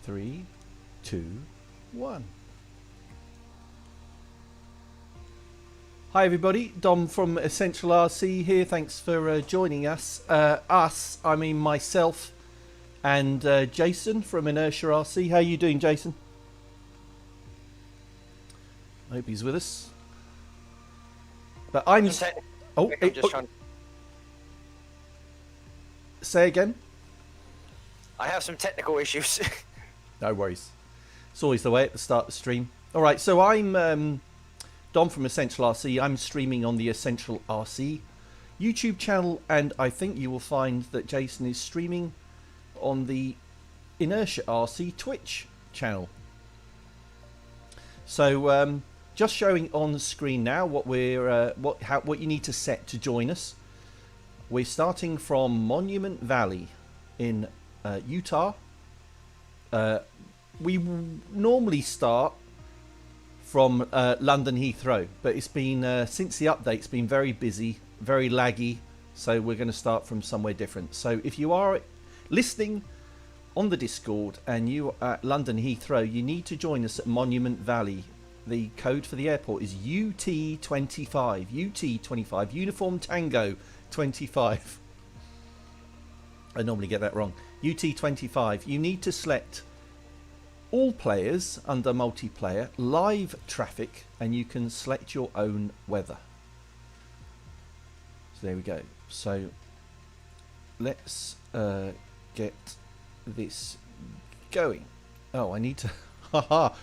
Three, two, one. Hi everybody, Dom from Essential RC here. Thanks for joining us. I mean myself and Jason from Inertia RC. How are you doing, Jason? I hope he's with us. But I'm just trying. Say again. I have some technical issues. No worries. It's always the way at the start of the stream. All right, so I'm Dom from Essential RC. I'm streaming on the Essential RC YouTube channel, and I think you will find that Jason is streaming on the Inertia RC Twitch channel. So just showing on the screen now what we're what you need to set to join us. We're starting from Monument Valley in Utah. We normally start from London Heathrow, but it's been since the update, it's been very busy, very laggy, so we're going to start from somewhere different. So if you are listening on the Discord and you are at London Heathrow, you need to join us at Monument Valley. The code for the airport is UT25. UT25, Uniform Tango 25. I normally get that wrong. UT25. You need to select all players under multiplayer, live traffic, and you can select your own weather. So there we go. So let's get this going. Oh, I need to. Haha!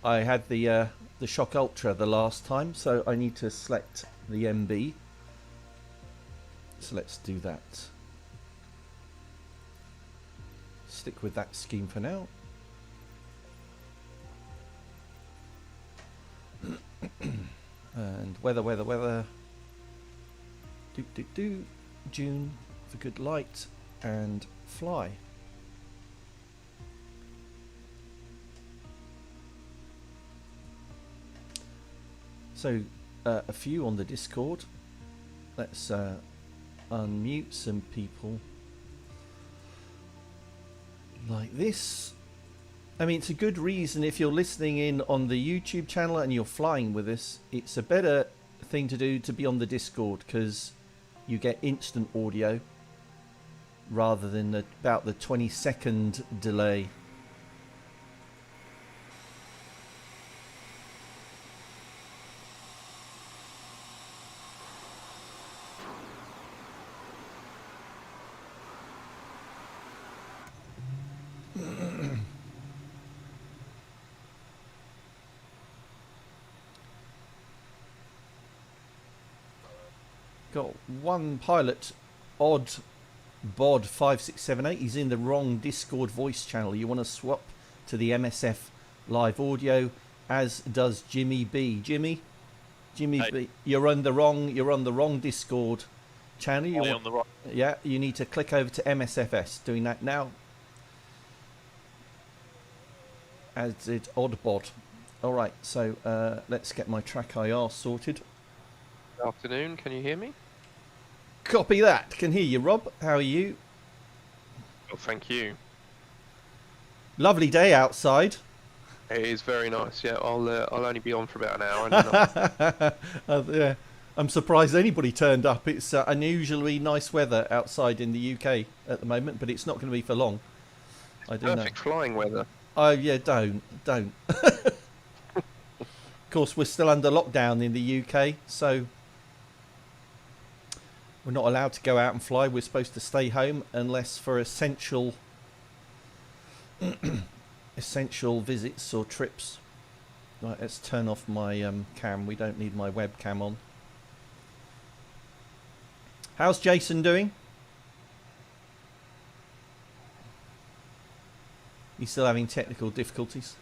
I had the Shock Ultra the last time, so I need to select the MB. So let's do that. Stick with that scheme for now. And weather. June for good light and fly. So a few on the Discord. Let's unmute some people like this. I mean, it's a good reason if you're listening in on the YouTube channel and you're flying with us. It's a better thing to do to be on the Discord because you get instant audio rather than about the 20-second delay. Got one pilot, odd bod 5678. He's in the wrong Discord voice channel. You want to swap to the MSF live audio, as does Jimmy B. Jimmy hey. B, you're on the wrong Discord channel. You on the right. Yeah, you need to click over to MSFS. Doing that now. As it's odd bod. All right, so let's get my track IR sorted. Good afternoon, can you hear me? Copy that. Can hear you, Rob. How are you? Well, thank you. Lovely day outside. It is very nice. Yeah, I'll only be on for about an hour. And then Yeah, I'm surprised anybody turned up. It's unusually nice weather outside in the UK at the moment, but it's not going to be for long. I do perfect flying weather. Oh yeah, don't. Of course, we're still under lockdown in the UK, so we're not allowed to go out and fly. We're supposed to stay home unless for essential visits or trips. Right, let's turn off my cam. We don't need my webcam on. How's Jason doing? He's still having technical difficulties.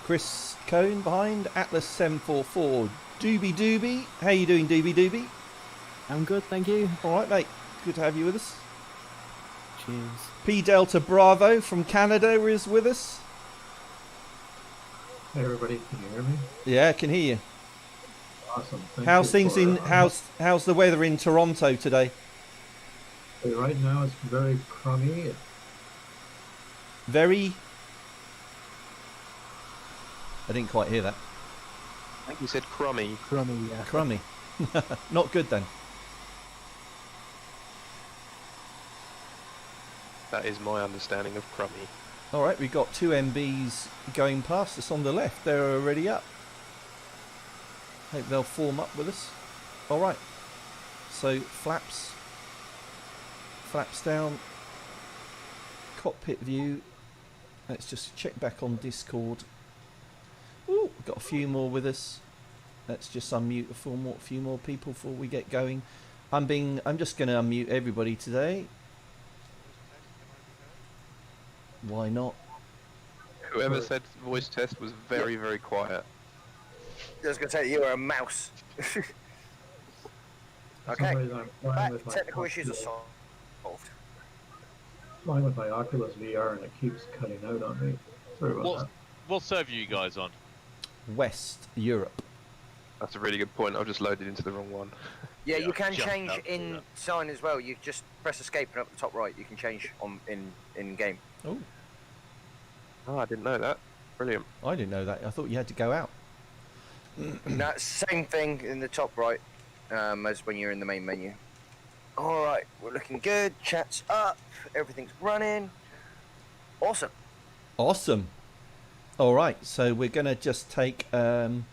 Chris Cohn behind Atlas 744. Doobie. How you doing, Doobie? I'm good, thank you. All right, mate. Good to have you with us. Cheers. P Delta Bravo from Canada is with us. Hey everybody, can you hear me? Yeah, I can hear you. Awesome. How's things in how's the weather in Toronto today? Right now it's very crummy. Very. I didn't quite hear that. I think you said crummy. Crummy, yeah. Crummy. Not good then. That is my understanding of crummy. All right, we've got two MBs going past us on the left. They're already up. Hope they'll form up with us. All right. So flaps down. Cockpit view. Let's just check back on Discord. Ooh, we've got a few more with us. Let's just unmute a few more people before we get going. I'm just going to unmute everybody today. Why not? Whoever said voice test was very, very quiet. I was going to say you were a mouse. Okay. Back, technical issues are solved. Flying with my Oculus VR and it keeps cutting out on me. Sorry about that. What server are you guys on? West Europe. That's a really good point. I've just loaded into the wrong one. Yeah, you can Jump change up, in yeah. sign as well. You just press escape and up the top right. You can change in game. Oh, Oh, I didn't know that. Brilliant. I didn't know that. I thought you had to go out. No, same thing in the top right as when you're in the main menu. All right, we're looking good. Chat's up. Everything's running. Awesome. Awesome. All right, so we're going to just take out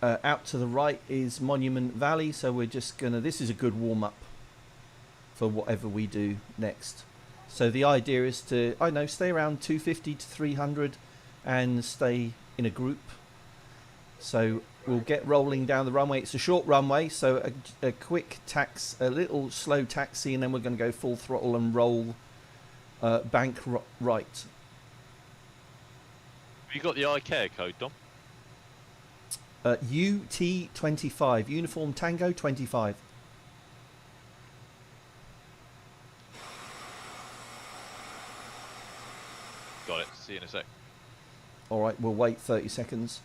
to the right is Monument Valley. So we're just going to, this is a good warm up for whatever we do next. So the idea is to, I know, stay around 250 to 300 and stay in a group. So we'll get rolling down the runway. It's a short runway, so a quick a little slow taxi, and then we're going to go full throttle and roll bank right. Have you got the ICAO code, Dom? UT25, Uniform Tango 25. See you in a sec. All right, we'll wait 30 seconds.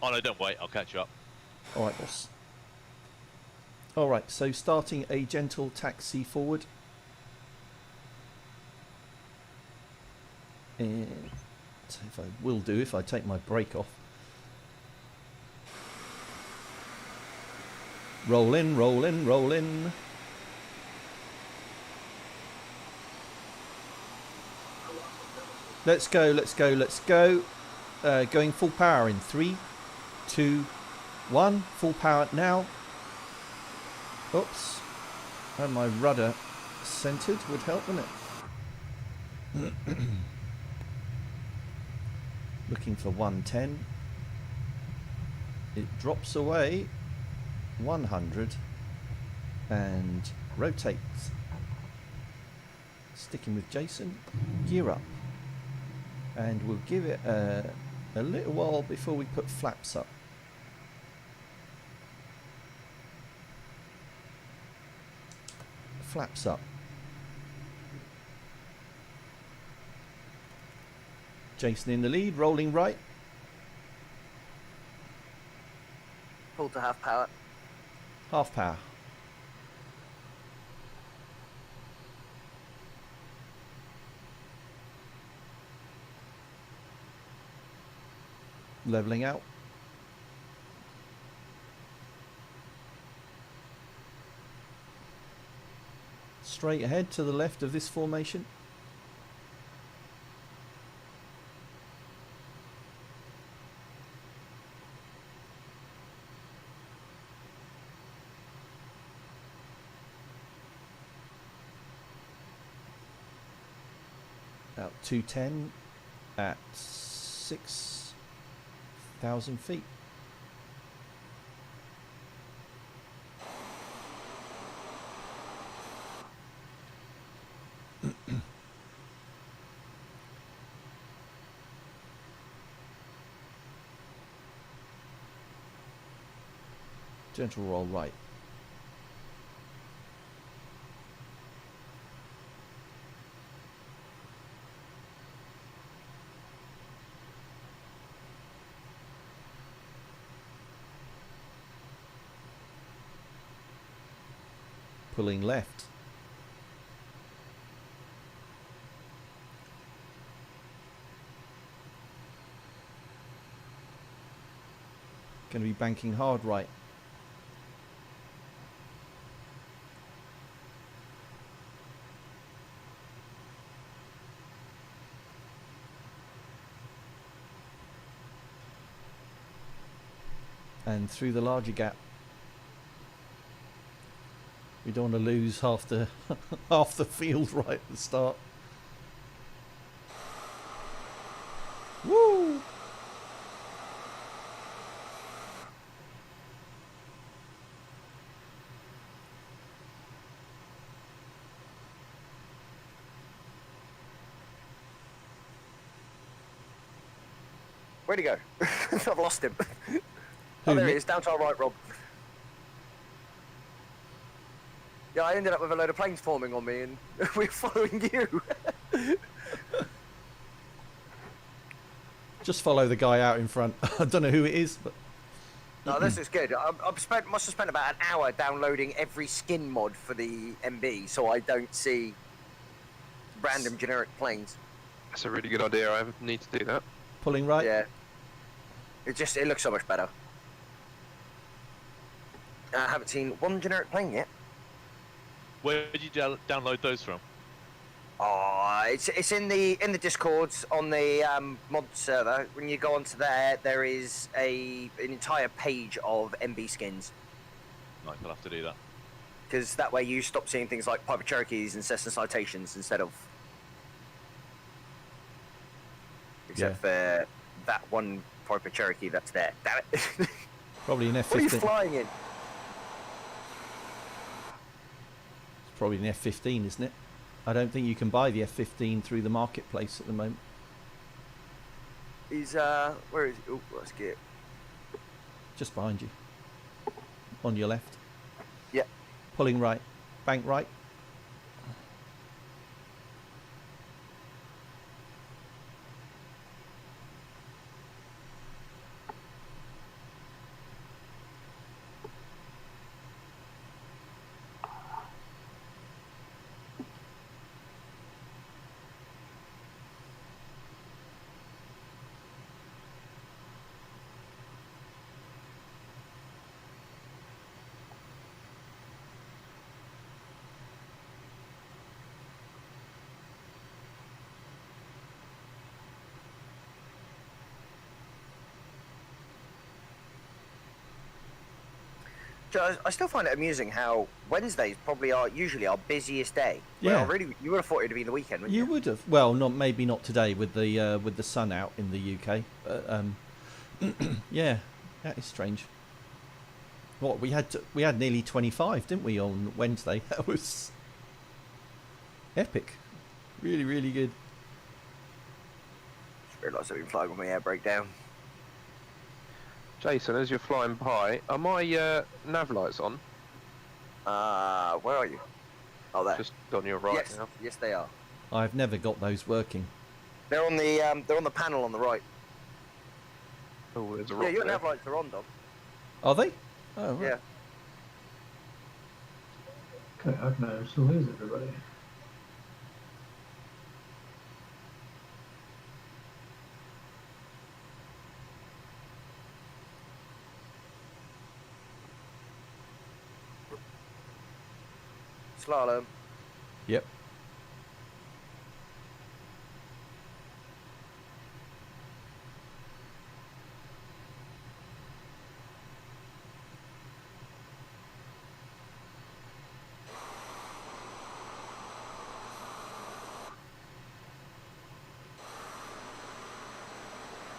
Oh no, don't wait. I'll catch you up. All right, boss. All right, so starting a gentle taxi forward. And if I will do if I take my brake off. Roll in, roll in, roll in. Let's go, let's go, let's go. Going full power in 3, 2, 1. Full power now. Oops. And my rudder centered would help, wouldn't it? Looking for 110. It drops away 100 and rotates. Sticking with Jason. Gear up. And we'll give it a little while before we put flaps up. Flaps up. Jason in the lead, rolling right. Pull to half power. Half power. Leveling out. Straight ahead to the left of this formation. About 210 at 6,000 feet. Gentle roll right. Pulling left. Going to be banking hard right. And through the larger gap. We don't want to lose half the half the field right at the start. Woo! Where'd he go? I've lost him. Who, Oh, there he Nick? is, down to our right, Rob. Yeah, I ended up with a load of planes forming on me, and we're following you. Just follow the guy out in front. I don't know who it is, but No, this is good. Must have spent about an hour downloading every skin mod for the MB, so I don't see random generic planes. That's a really good idea. I need to do that. pulling right. Yeah. It looks so much better. I haven't seen one generic plane yet. Where did you download those from? Oh, it's in the Discords on the mod server. When you go onto there, there is an entire page of MB skins. Nice, I'll have to do that. Because that way you stop seeing things like Piper Cherokees and Cessna Citations instead of... Except for that one Piper Cherokee that's there. Damn it. Probably an What are you F-15. flying in? It's probably an F-15, isn't it? I don't think you can buy the F-15 through the marketplace at the moment. He's, where is he? Oh, let's get... Just behind you. On your left. Yeah. Pulling right. Bank right. So I still find it amusing how Wednesdays probably are usually our busiest day. Yeah. Well, really, you would have thought it'd be the weekend, wouldn't you? You would have. Well, not maybe not today with the sun out in the UK. But, yeah, that is strange. What we had nearly 25, didn't we, on Wednesday? That was epic. Really, really good. Just realised I've been flying with my air brake down. Jason, as you're flying by, are my nav lights on? Where are you? Oh, there. Just on your right yes, now. yes, they are. I've never got those working. They're on the panel on the right. Oh, there's a Yeah, rock your there. nav lights are on, Dom. Are they? Oh, right. Yeah. Okay, how can I still lose everybody? Slalom. Yep.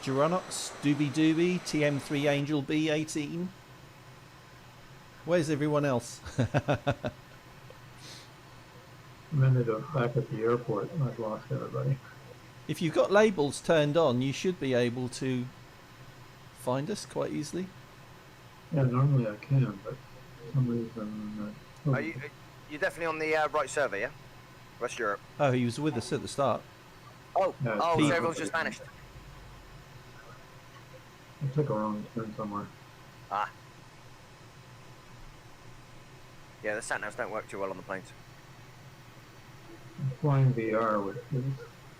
Duranox, Doobie Doobie, TM3 Angel B18. Where's everyone else? I'm ended up back at the airport and I've lost everybody. If you've got labels turned on, you should be able to find us quite easily. Yeah, normally I can, but for some reason... You're definitely on the right server, yeah? West Europe. Oh, he was with us at the start. Oh, No, oh, it's so everyone's just vanished. I took a wrong turn somewhere. Ah. Yeah, the sat-navs don't work too well on the planes. Flying VR, which is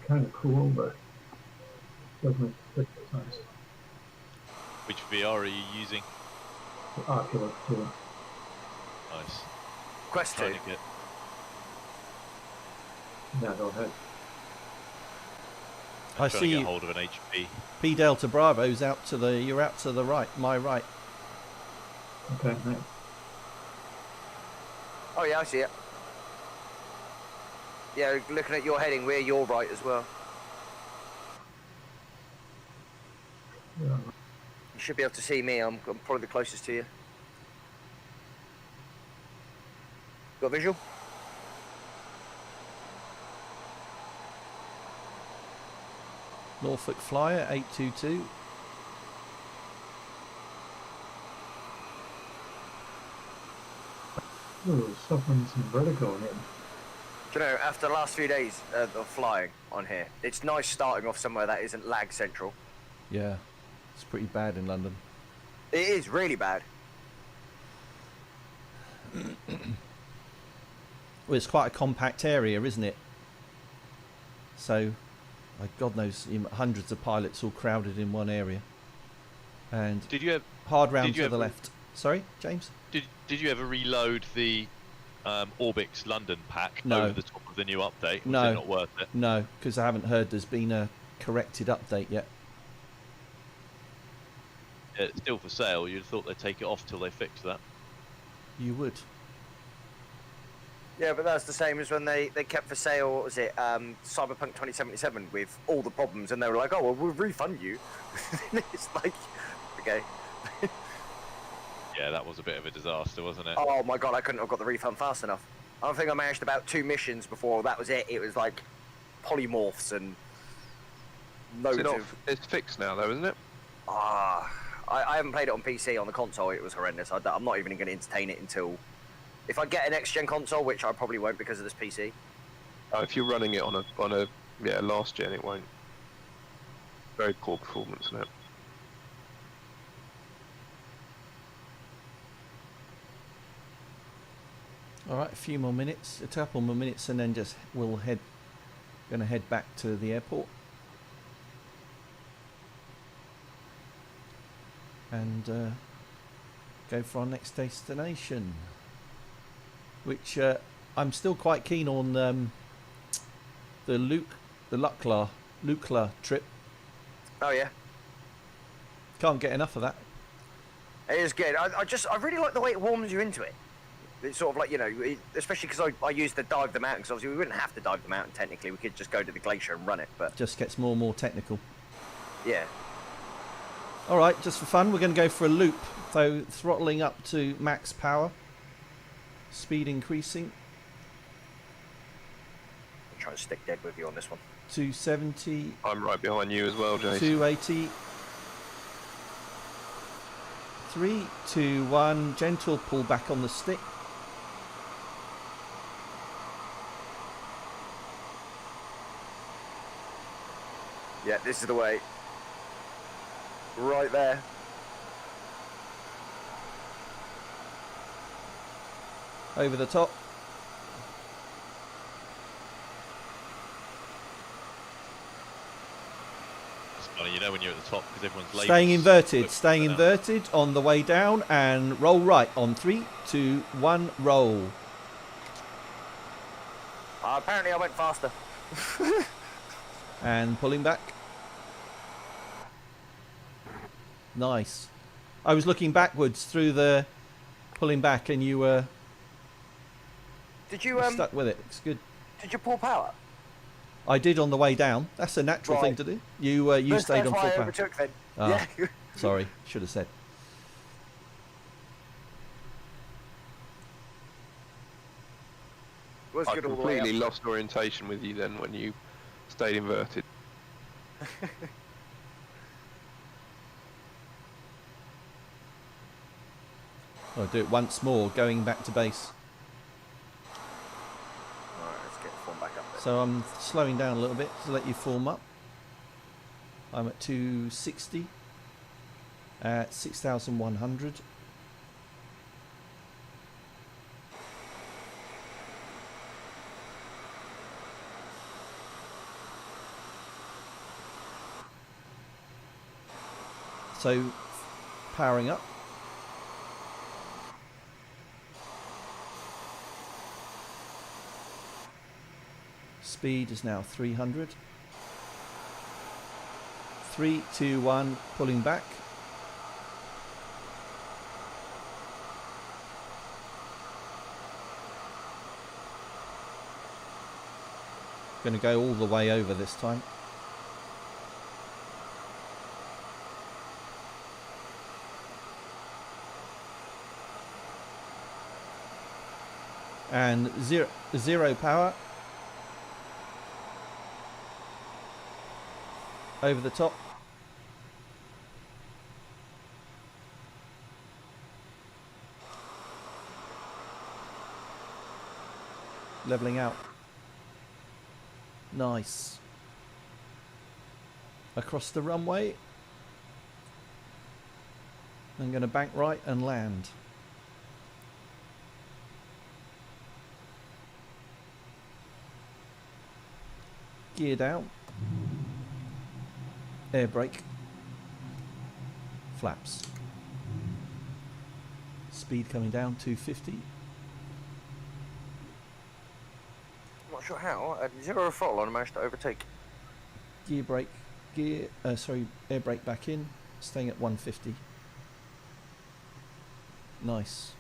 kind of cool, but doesn't fit sometimes. Which VR are you using? The Oculus too. Nice. Quest 2. Trying to get. Yeah, go ahead. I Trying to see get you. hold of an HP. P Delta Bravo's out to the. You're out to the right, my right. Okay, nice. Oh yeah, I see it. Yeah, looking at your heading, we're your right as well. Yeah. You should be able to see me. I'm probably the closest to you. Got a visual? Norfolk Flyer 822. Ooh, suffering some vertigo here. Do you know, after the last few days of flying on here, it's nice starting off somewhere that isn't lag central. Yeah, it's pretty bad in London. It is really bad. Well, it's quite a compact area, isn't it? So, like God knows, hundreds of pilots all crowded in one area. And Did you have? hard round did you to the ever- left. Sorry, James? Did you ever reload the Orbix London pack No. over the top of the new update? Was No. it not worth it? No, because I haven't heard there's been a corrected update yet. Yeah, it's still for sale. You'd have thought they'd take it off till they fix that. You would. Yeah, but that's the same as when they kept for sale, what was it, Cyberpunk 2077 with all the problems, and they were like, oh, well, we'll refund you. It's like, okay. Yeah, that was a bit of a disaster, wasn't it? Oh my god, I couldn't have got the refund fast enough. I don't think I managed about 2 missions before that was it. It was like polymorphs and loads It's fixed now, though, isn't it? I haven't played it on PC. On the console, it was horrendous. I'm not even going to entertain it until... If I get an next-gen console, which I probably won't because of this PC. If you're running it on a last gen, it won't. Very poor performance in it. All right, a few more minutes, a couple more minutes, and then just gonna head back to the airport. And go for our next destination, which I'm still quite keen on the Lukla trip. Oh yeah. Can't get enough of that. It is good. I really like the way it warms you into it. It's sort of like, you know, especially because I used to dive them out, because obviously we wouldn't have to dive them out, and technically we could just go to the glacier and run it, but Just gets more and more technical. yeah. All right, just for fun, we're going to go for a loop. So throttling up to max power. Speed increasing. I'm trying to stick dead with you on this one. 270. I'm right behind you as well, Jason. 280. 3, 2, 1. Gentle pull back on the stick. Yeah, this is the way. Right there. Over the top. It's funny, you know, when you're at the top because everyone's labels. Staying inverted. look Staying down. inverted on the way down. And roll right on 3, 2, 1. Roll. Apparently I went faster. And pulling back. Nice. I was looking backwards through the pulling back, and you were Did you stuck with it. It's good. did you pull power? I did on the way down. That's a natural thing Right. to do. You stayed on That's why full I power. overtook then. Ah. Yeah. Sorry, should have said. Was I good all the way completely up. lost orientation with you then when you stayed inverted. I'll do it once more, going back to base. Alright, let's get the form back up there. So I'm slowing down a little bit to let you form up. I'm at 260 at 6,100. So powering up. Speed is now 300. 3, 2, 1, pulling back. Going to go all the way over this time. And zero power. Over the top. Leveling out. Nice. Across the runway. I'm going to bank right and land. Gear down. Air brake. Flaps. Speed coming down 250. I'm not sure how. At zero throttle, I managed to overtake. Gear brake. Air brake back in. Staying at 150. Nice.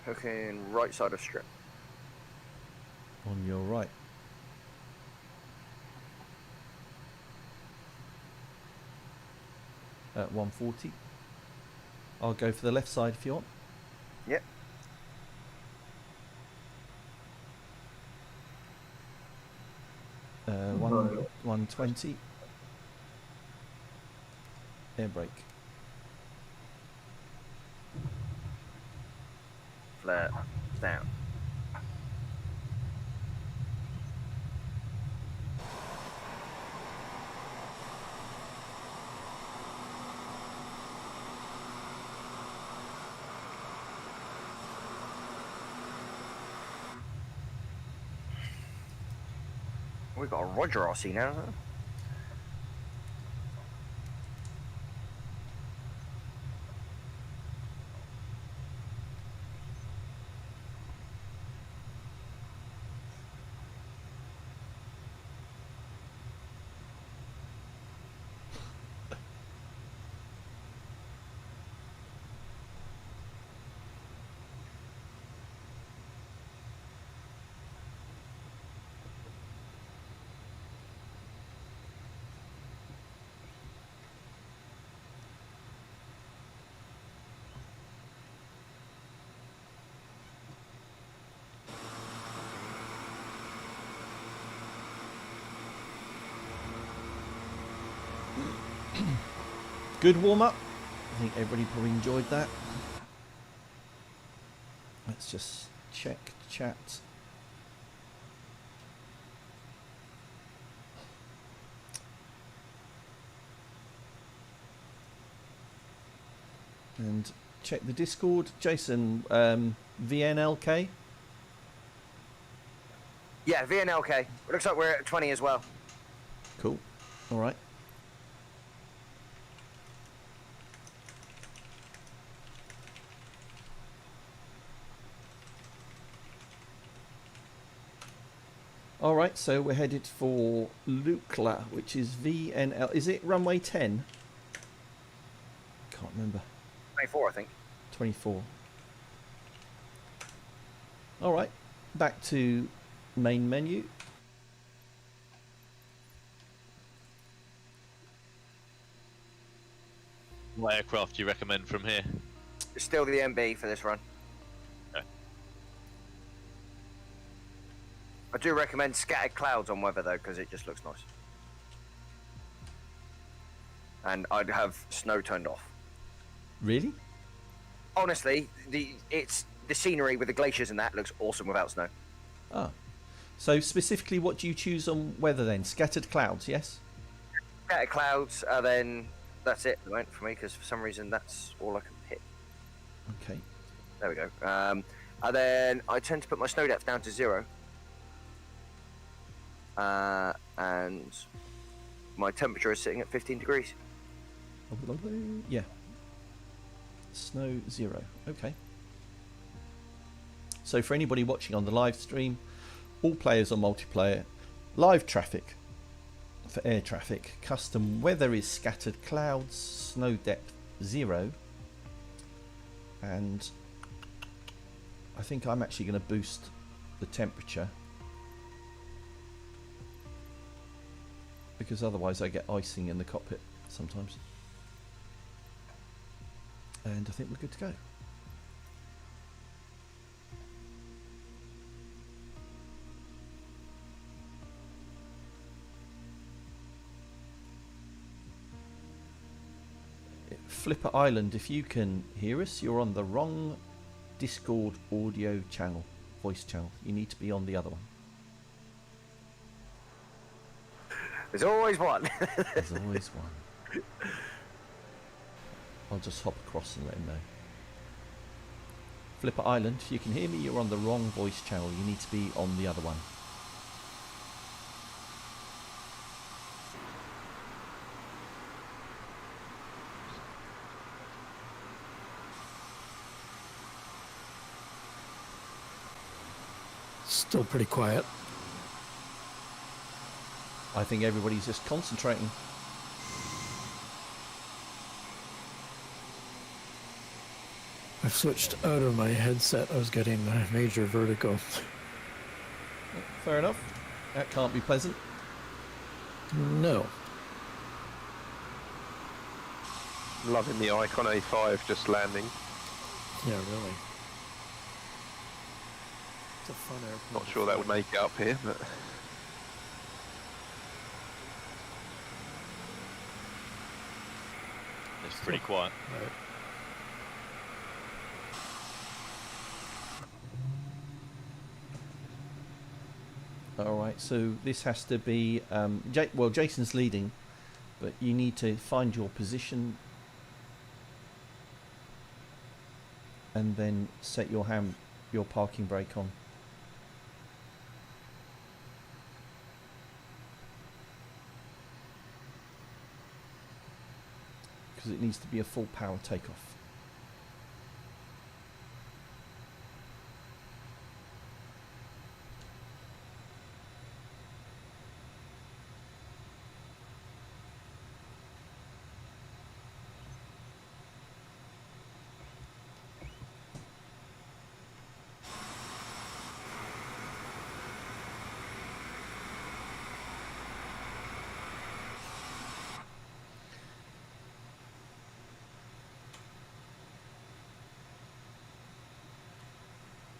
Hooking right side of strip. On your right. At 140. I'll go for the left side if you want. Yep. One, 120. Air brake. Flat. Down. We've got a Roger RC now, huh? Good warm up. I think everybody probably enjoyed that. Let's just check chat. And check the Discord. Jason, VNLK? Yeah, VNLK. It looks like we're at 20 as well. Cool. All right. All right, so we're headed for Lukla, which is VNL. Is it runway 10? Can't remember. 24, I think. 24. All right, back to main menu. What aircraft do you recommend from here? It's still the MB for this run. Okay. I do recommend scattered clouds on weather though, because it just looks nice. And I'd have snow turned off. Really? Honestly, the scenery with the glaciers and that looks awesome without snow. Ah. So specifically, what do you choose on weather then? Scattered clouds, yes? Scattered clouds, then that's it at the moment for me, because for some reason that's all I can pick. Okay. There we go. And then I tend to put my snow depth down to 0. And my temperature is sitting at 15 degrees. Yeah. Snow 0. Okay. So for anybody watching on the live stream, all players on multiplayer, live traffic for air traffic, custom weather is scattered clouds, snow depth 0, and I think I'm actually going to boost the temperature because otherwise I get icing in the cockpit sometimes. And I think we're good to go. Flipper Island, if you can hear us, you're on the wrong Discord audio channel, voice channel. You need to be on the other one. There's always one. There's always one. I'll just hop across and let him know. Flipper Island, if you can hear me, you're on the wrong voice channel. You need to be on the other one. Still pretty quiet. I think everybody's just concentrating. I've switched out of my headset. I was getting a major vertigo. Fair enough. That can't be pleasant. No. Loving the Icon A5 just landing. Yeah, really. It's a fun airplane. Not sure that would make it up here, but It's pretty quiet. Right. Alright, so this has to be... well, Jason's leading, but you need to find your position and then set your parking brake on. Because it needs to be a full power takeoff.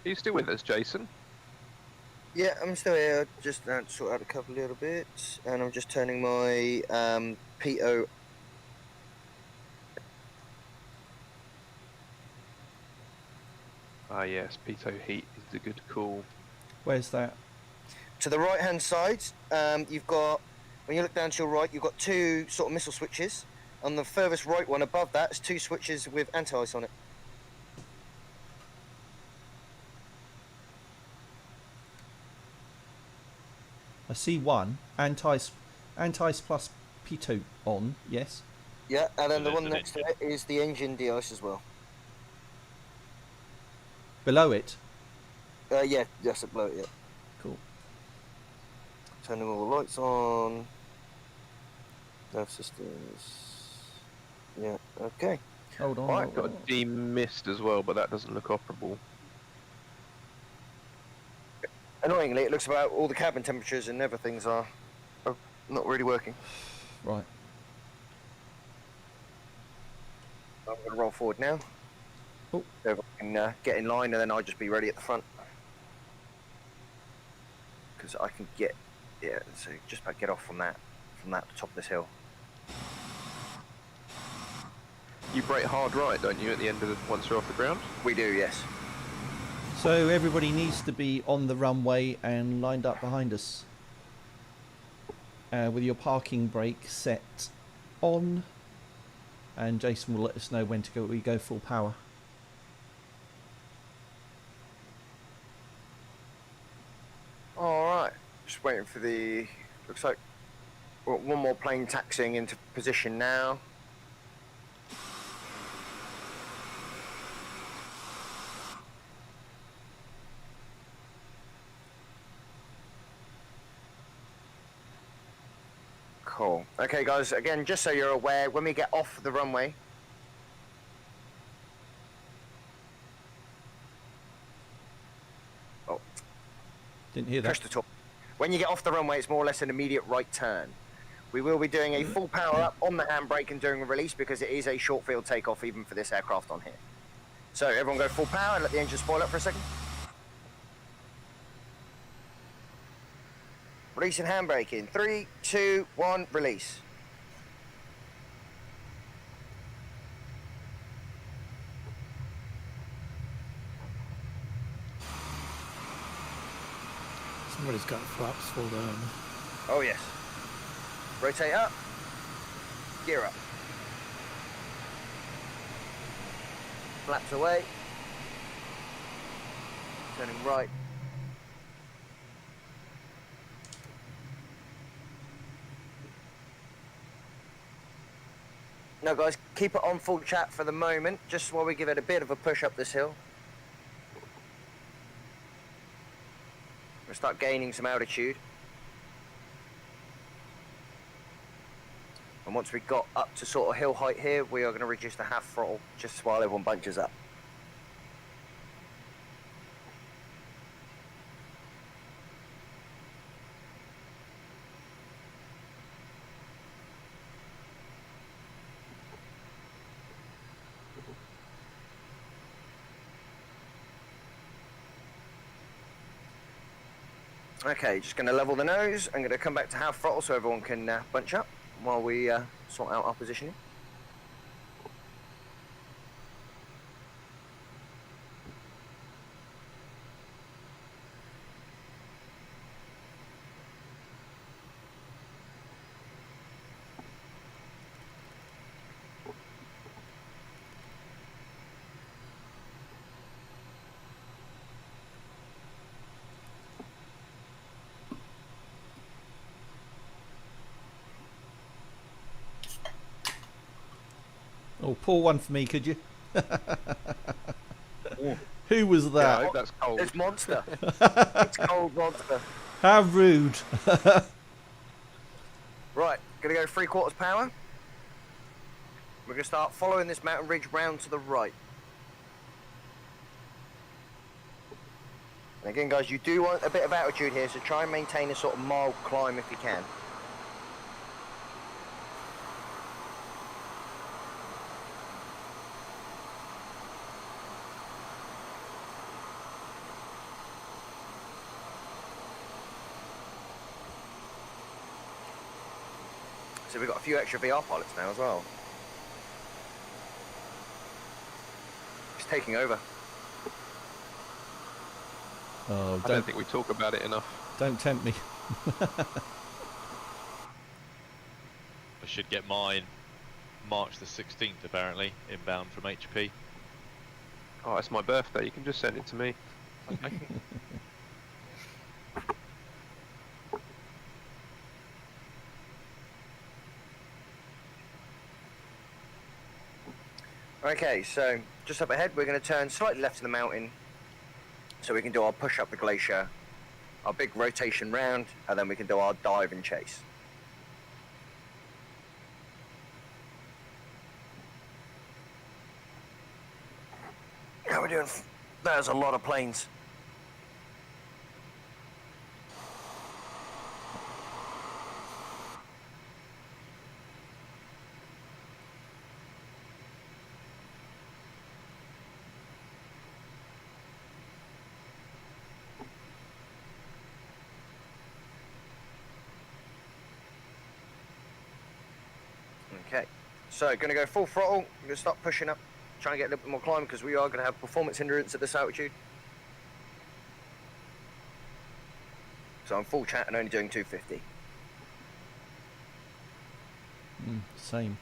are you still with us, Jason? Yeah, I'm still here. Just sort out a couple little bits, and I'm just turning my PO Ah yes, pitot heat is a good call. Where's that? To the right hand side, you've got, when you look down to your right, you've got two sort of missile switches. On the furthest right one above that is two switches with anti-ice on it. I see one. Anti-ice plus P2 on, yes. Yeah, and then So the there's one an next to engine. it is the engine de-ice as well. Below it. Yeah, yes, it below it, yeah. Cool. Turning all the lights on. Nav systems. Yeah, okay. Hold on. Right, hold Got on. a demist as well, but that doesn't look operable. Annoyingly, it looks about all the cabin temperatures and everything's are not really working. Right. I'm going to roll forward now. Oh. So if I can get in line and then I'll just be ready at the front. Because I can get, yeah, so just about get off from that top of this hill. You brake hard right, don't you, at the end of the, once you're off the ground? We do, yes. So everybody needs to be on the runway and lined up behind us. With your parking brake set on. And Jason will let us know when to go. We go full power. Alright, just waiting for the, looks like one more plane taxiing into position now. Cool. Okay, guys, again, just so you're aware, when we get off the runway, Didn't hear that. push the top. When you get off the runway, it's more or less an immediate right turn. We will be doing a full power up on the handbrake and doing a release because it is a short field takeoff even for this aircraft on here. So everyone go full power and let the engine spoil up for a second. Releasing handbrake in 3, 2, 1, release. Somebody's got flaps full down. Oh yes. Rotate up. Gear up. Flaps away. Turning right. Now guys, keep it on full chat for the moment, just while we give it a bit of a push up this hill. We'll start gaining some altitude. And once we got up to sort of hill height here, we are going to reduce the half throttle just while everyone bunches up. Okay, just going to level the nose. I'm going to come back to half throttle so everyone can bunch up while we sort out our positioning. Oh, pour one for me, could you? Who was Yeah, I that? hope that's cold. It's Monster. It's cold Monster. How rude. Right, going to go 3/4 power. We're going to start following this mountain ridge round to the right. And again, guys, you do want a bit of altitude here, so try and maintain a sort of mild climb if you can. So we've got a few extra VR pilots now as well. It's taking over. Oh, I don't think we talk about it enough. don't tempt me. I should get mine March the 16th, apparently, inbound from HP. Oh, it's my birthday. You can just send it to me. Okay. Okay, so just up ahead, we're going to turn slightly left of the mountain so we can do our push up the glacier, our big rotation round, and then we can do our dive and chase. How are we doing? There's a lot of planes. Okay, so going to go full throttle. I'm going to start pushing up, trying to get a little bit more climb because we are going to have performance hindrance at this altitude. So I'm full chat and only doing 250. Same.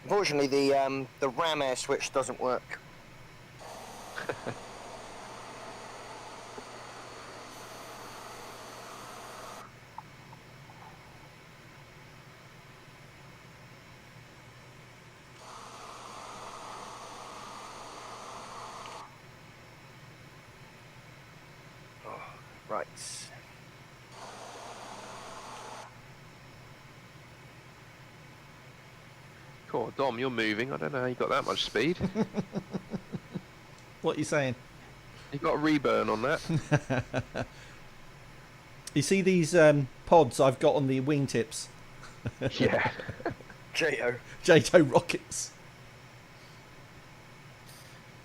Unfortunately, the ram air switch doesn't work. Right. Cool, Dom, you're moving. I don't know how you got that much speed. What are you saying? You got a reburn on that. You see these pods I've got on the wingtips? Yeah. J-O. JTO rockets.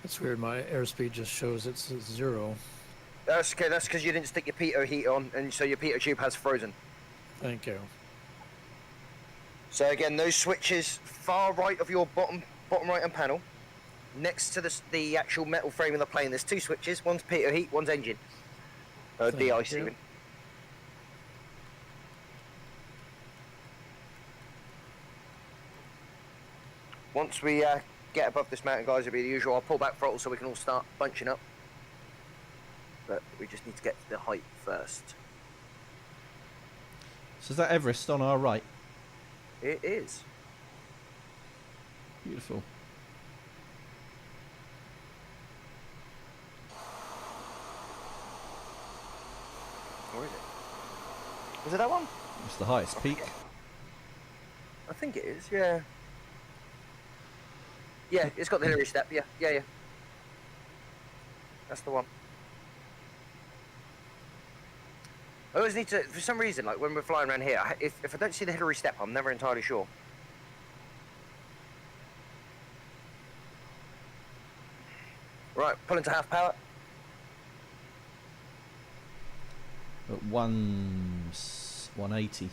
That's weird. My airspeed just shows it's 0. That's okay, that's because you didn't stick your pitot heat on, and so your pitot tube has frozen. Thank you. So again, those switches far right of your bottom right hand panel, next to the actual metal frame of the plane, there's 2 switches. One's pitot heat, one's engine. Thank De-ice you. even. Once we get above this mountain, guys, it'll be the usual. I'll pull back throttle so we can all start bunching up. But we just need to get to the height first. So is that Everest on our right? It is. Beautiful. Where is it? Was it that one? It's the highest peak. I think it is, yeah. Yeah, it's got the Hillary step, yeah. That's the one. I always need to, for some reason, like when we're flying around here, if I don't see the Hillary step, I'm never entirely sure. Right, pull into half power. At 180.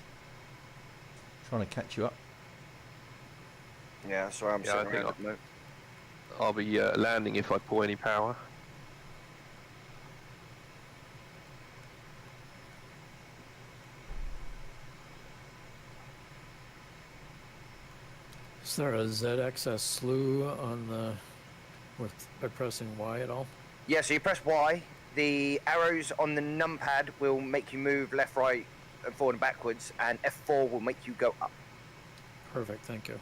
Trying to catch you up. Yeah, sorry, I'm Yeah, I sitting think around at the moment. I'll be landing if I pull any power. Is there a ZXS slew on the by pressing Y at all? Yeah, so you press Y, the arrows on the numpad will make you move left, right, and forward and backwards, and F4 will make you go up. Perfect, thank you.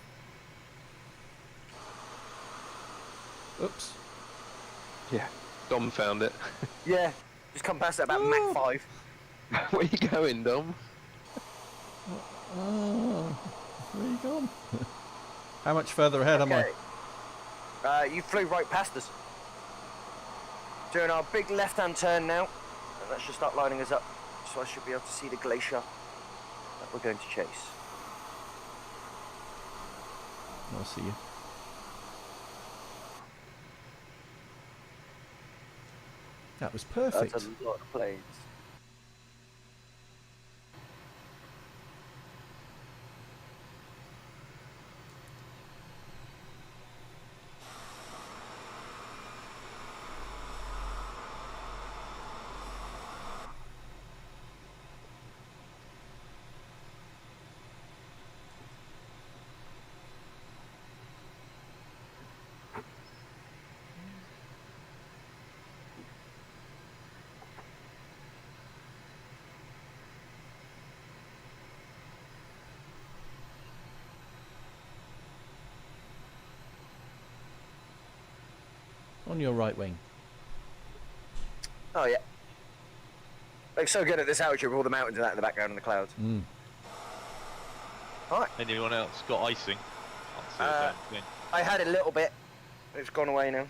Oops. Yeah, Dom found it. Yeah, just come past it about Mach 5. Where you going, Dom? Oh, where you gone? How much further ahead am I? You flew right past us. Doing our big left-hand turn now, and that should start lining us up, so I should be able to see the glacier that we're going to chase. I'll see you. That was perfect. That's a lot of planes. your right wing. Oh yeah. They're so good at this altitude with all the mountains and that in the background and the clouds. Mm. Alright. Anyone else got icing? Can't see a damn thing. I had a little bit. It's gone away now.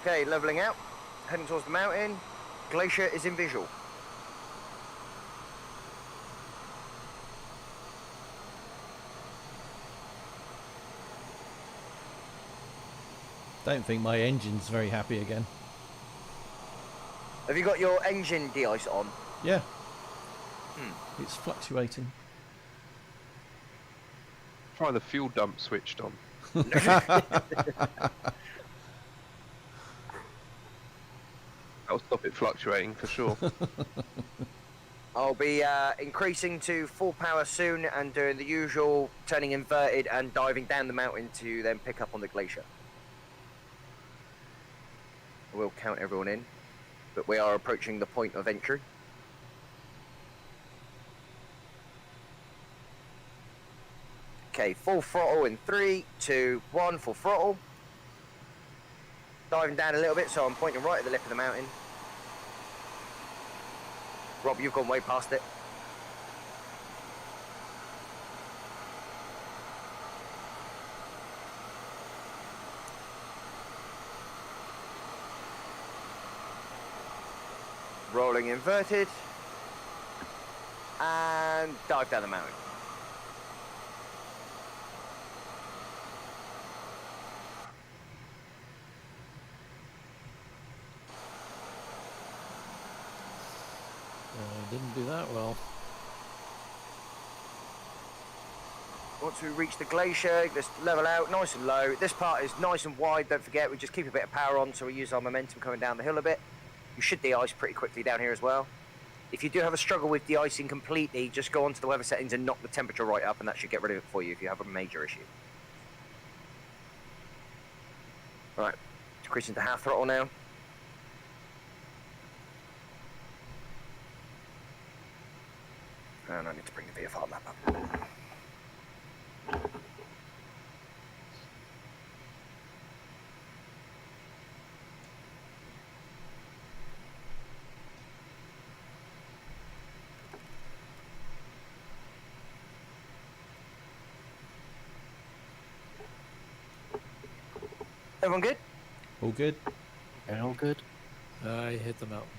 Okay, leveling out. Heading towards the mountain. Glacier is in visual. Don't think my engine's very happy again. Have you got your engine de-ice on? Yeah. It's fluctuating. Try the fuel dump switched on. That'll stop it fluctuating for sure. I'll be increasing to full power soon and doing the usual turning inverted and diving down the mountain to then pick up on the glacier. We'll count everyone in, but we are approaching the point of entry. Okay, full throttle in 3, 2, 1, full throttle. Diving down a little bit, so I'm pointing right at the lip of the mountain. Rob, you've gone way past it. Rolling inverted. And dive down the mountain. Didn't do that well. Once we reach the glacier, let's level out nice and low. This part is nice and wide, don't forget, we just keep a bit of power on so we use our momentum coming down the hill a bit. You should de-ice pretty quickly down here as well. If you do have a struggle with de-icing completely, just go onto the weather settings and knock the temperature right up and that should get rid of it for you if you have a major issue. Right, decreasing to half throttle now. And I need to bring the VFR map up. Everyone good? All good? Yeah, all good. I hit the mountain.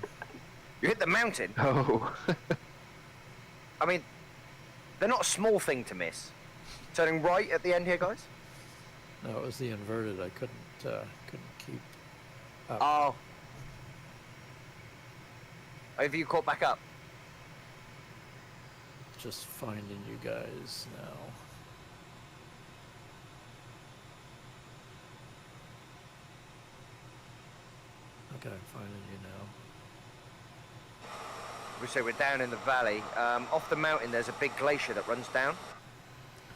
You hit the mountain? Oh. I mean, they're not a small thing to miss. Turning right at the end here, guys? No, it was the inverted. I couldn't keep up. Oh. Have you caught back up? Just finding you guys now. Okay, I'm finding you now. We say we're down in the valley. Off the mountain, there's a big glacier that runs down.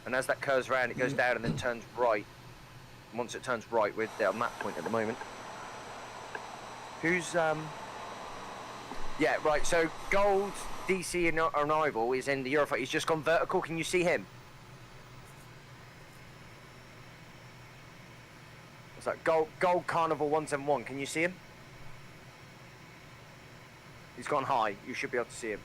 And as that curves around, it goes down and then turns right. And once it turns right, we're at that point at the moment. Who's, Yeah, right, so Gold, DC and Arrival is in the Eurofighter. He's just gone vertical. Can you see him? It's like Gold Carnival 171. Can you see him? He's gone high. You should be able to see him.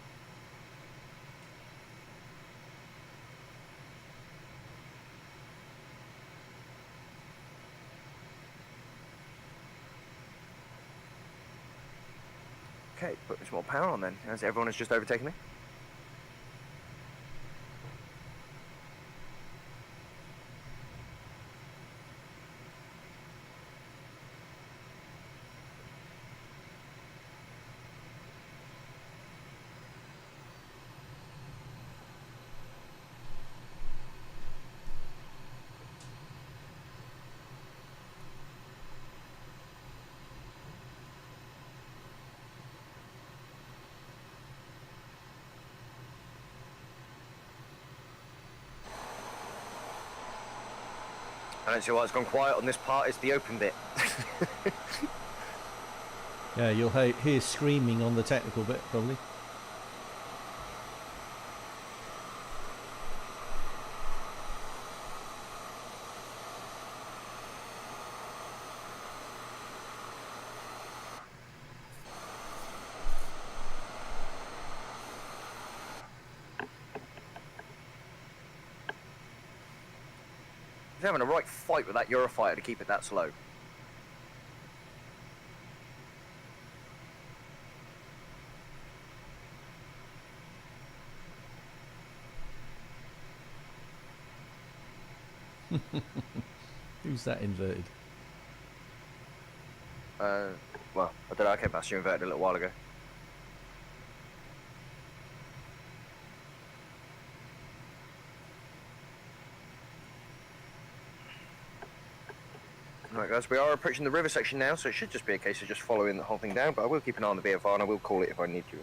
Okay, put some more power on then, as everyone has just overtaken me. I don't see why it's gone quiet on this part. It's the open bit. Yeah, you'll hear screaming on the technical bit, probably. He's having a right fight with that Eurofighter to keep it that slow. Who's that inverted? Well, I don't know, I came past you inverted a little while ago. Right guys, we are approaching the river section now, so it should just be a case of just following the whole thing down, but I will keep an eye on the VFR and I will call it if I need to.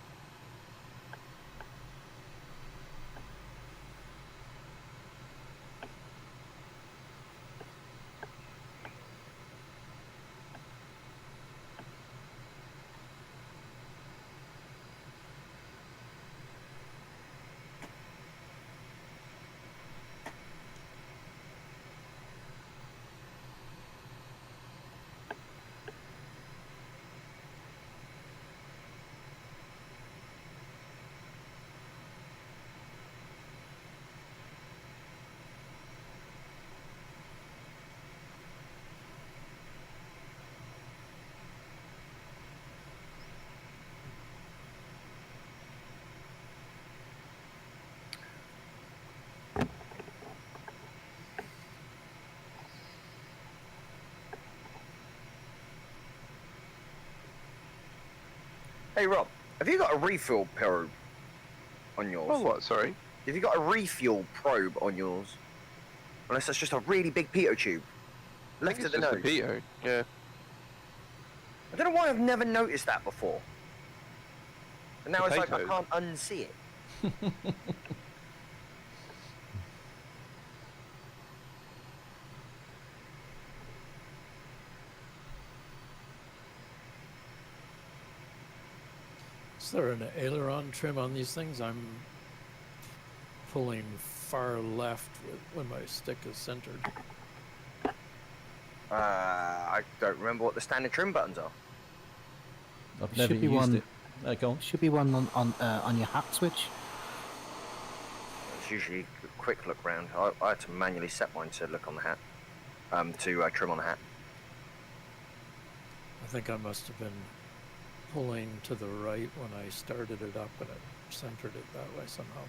Hey Rob, have you got a refuel probe on yours? Oh, what? Sorry. Have you got a refuel probe on yours? Unless that's just a really big pitot tube. Left of the nose. Pitot. Yeah. I don't know why I've never noticed that before. And now it's like I Potato. can't unsee it. Is there an aileron trim on these things? I'm pulling far left when my stick is centered. I don't remember what the standard trim buttons are. I've never Should be used one- it. Go on. Should be one on your hat switch. It's usually a quick look round. I had to manually set mine to look on the hat, to trim on the hat. I think I must have been pulling to the right when I started it up and it centered it that way somehow.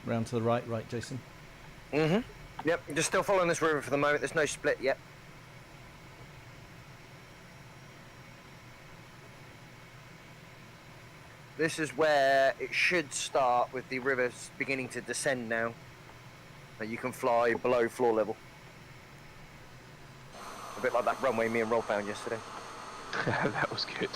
Round to the right, Jason. Mm-hmm. Yep, just still following this river for the moment. There's no split yet. This is where it should start with the rivers beginning to descend now. That you can fly below floor level. A bit like that runway me and Rob found yesterday. That was good.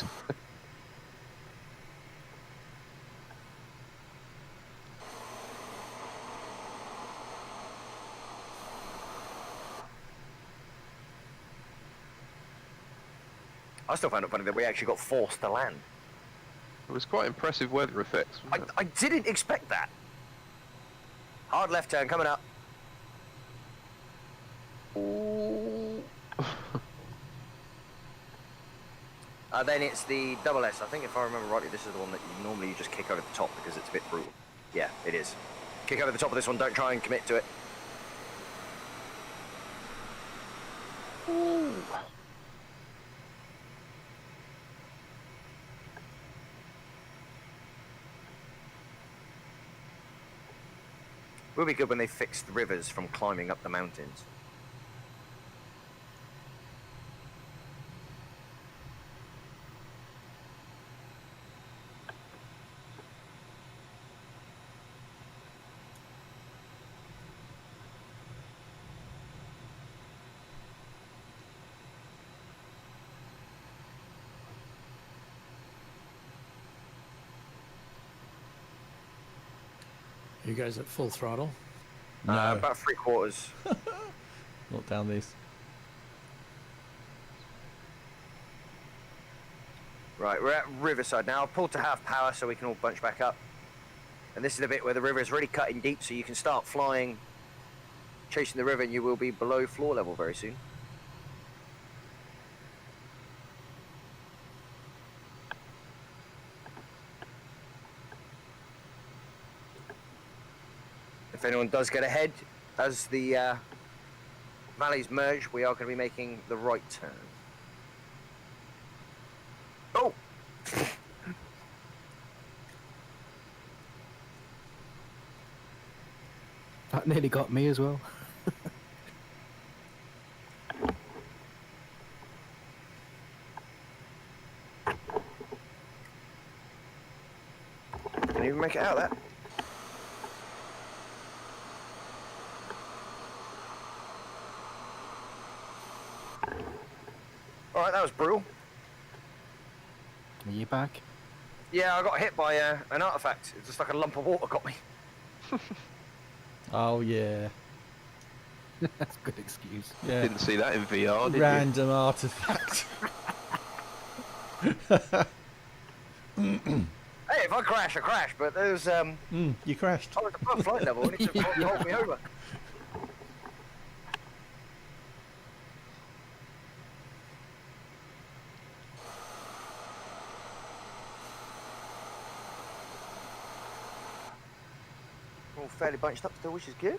I still found it funny that we actually got forced to land. It was quite impressive weather effects. Wasn't it? I didn't expect that. Hard left turn coming up. Ooh. Then it's the double S. I think if I remember rightly, this is the one that you normally just kick over the top because it's a bit brutal. Yeah, it is. Kick over the top of this one. Don't try and commit to it. Ooh. Will be good when they fix the rivers from climbing up the mountains. Are you guys at full throttle? No, About 3/4. not down this. Right, we're at Riverside now. I've pulled to half power so we can all bunch back up. And this is the bit where the river is really cutting deep, so you can start flying, chasing the river, and you will be below floor level very soon. If anyone does get ahead, as the valleys merge, we are going to be making the right turn. Oh! That nearly got me as well. Can you even make it out of that? Alright, that was brutal. Are you back? Yeah, I got hit by an artifact. It's just like a lump of water got me. Oh yeah. That's a good excuse. Yeah. Didn't see that in VR, did Random artifact. Hey, if I crash, I crash, but there's You crashed. I was above flight level and it took to hold me over. All fairly bunched up still, which is good.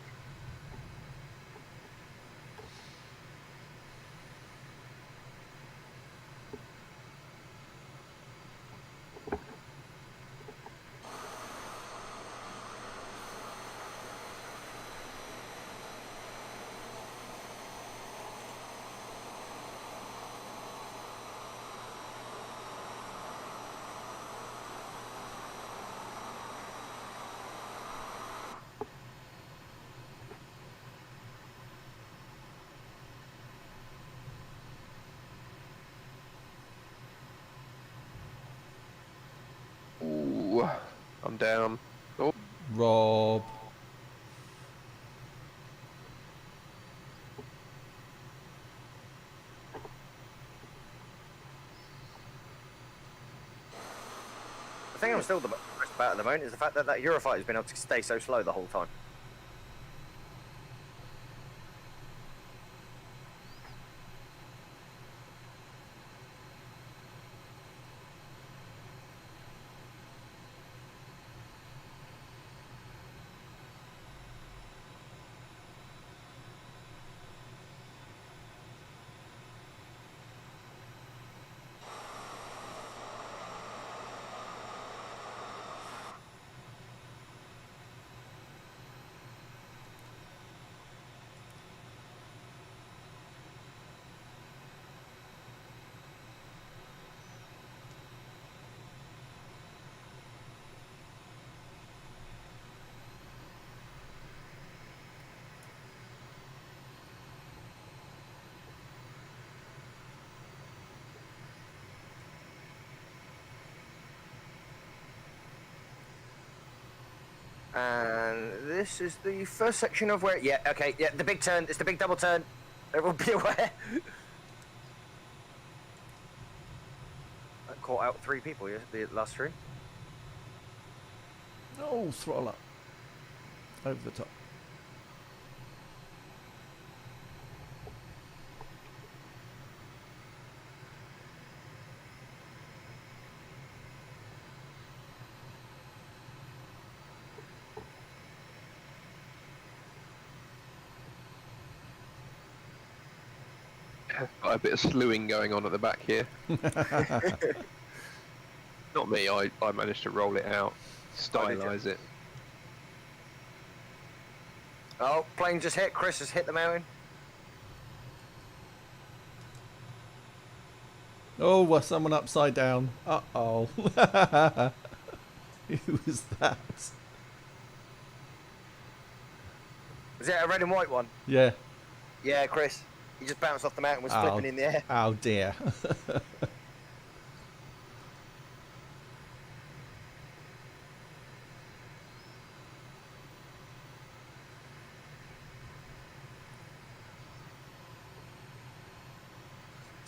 you? Ooh, I'm down. Oh, Rob. The thing I'm still the most about at the moment is the fact that that Eurofighter has been able to stay so slow the whole time. And this is the first section of where, yeah, okay, yeah, the big turn, it's the big double turn. Everyone be aware. I caught out 3 people, yeah, the last 3. Oh, throttle up. Over the top. got a bit of slewing going on at the back here. Not me, I managed to roll it out, stylize it. Oh, plane just hit. Chris has hit the mountain. Oh, well, someone upside down. Uh-oh. Who was that? Was it a red and white one? Yeah. Yeah, Chris. He just bounced off the mountain, was flipping in the air. Oh, dear.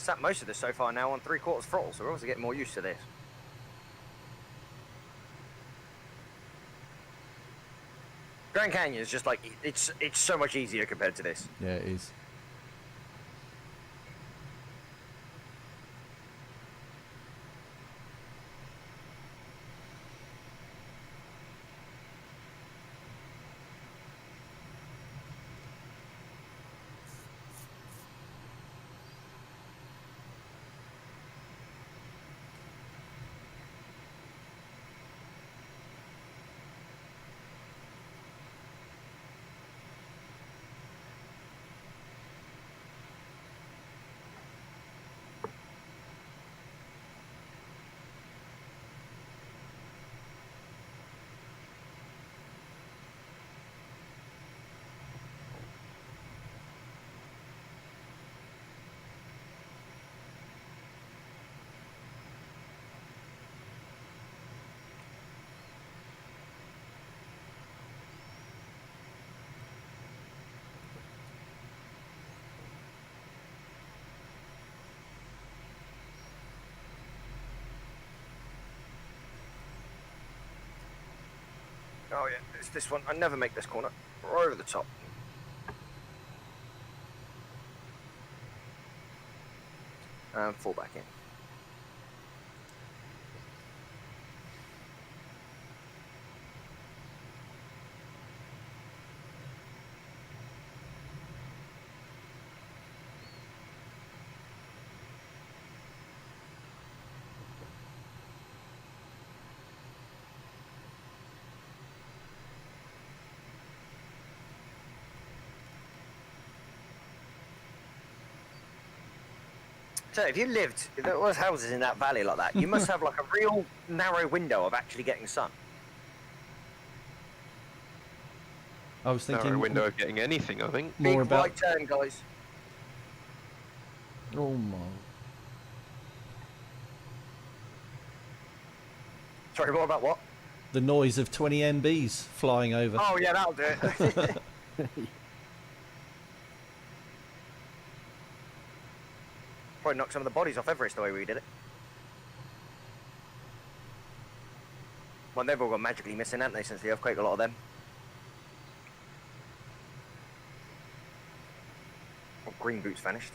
sat most of this so far now on 3/4 throttle, so we're obviously getting more used to this. Grand Canyon is just like, it's so much easier compared to this. Yeah, it is. Oh yeah, it's this one. I never make this corner. Right over the top. And fall back in. So if you lived, if there was houses in that valley like that, you must have like a real narrow window of actually getting sun. I was thinking Narrow window of getting anything, I think. more Big about. right turn, guys. Oh my! Sorry, more about what? The noise of 20 MBs flying over. Oh yeah, that'll do it. Probably knocked some of the bodies off Everest the way we did it. Well, they've all gone magically missing, haven't they, since the earthquake, a lot of them. Oh, green boots vanished.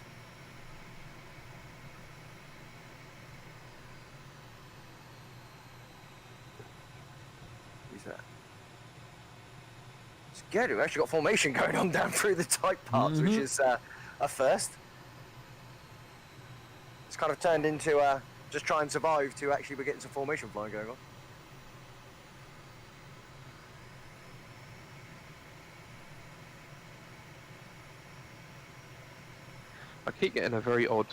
Who's that? It's good, we've actually got formation going on down through the tight parts, which is a first. It's kind of turned into just try and survive to actually we're getting some formation flying going on. I keep getting a very odd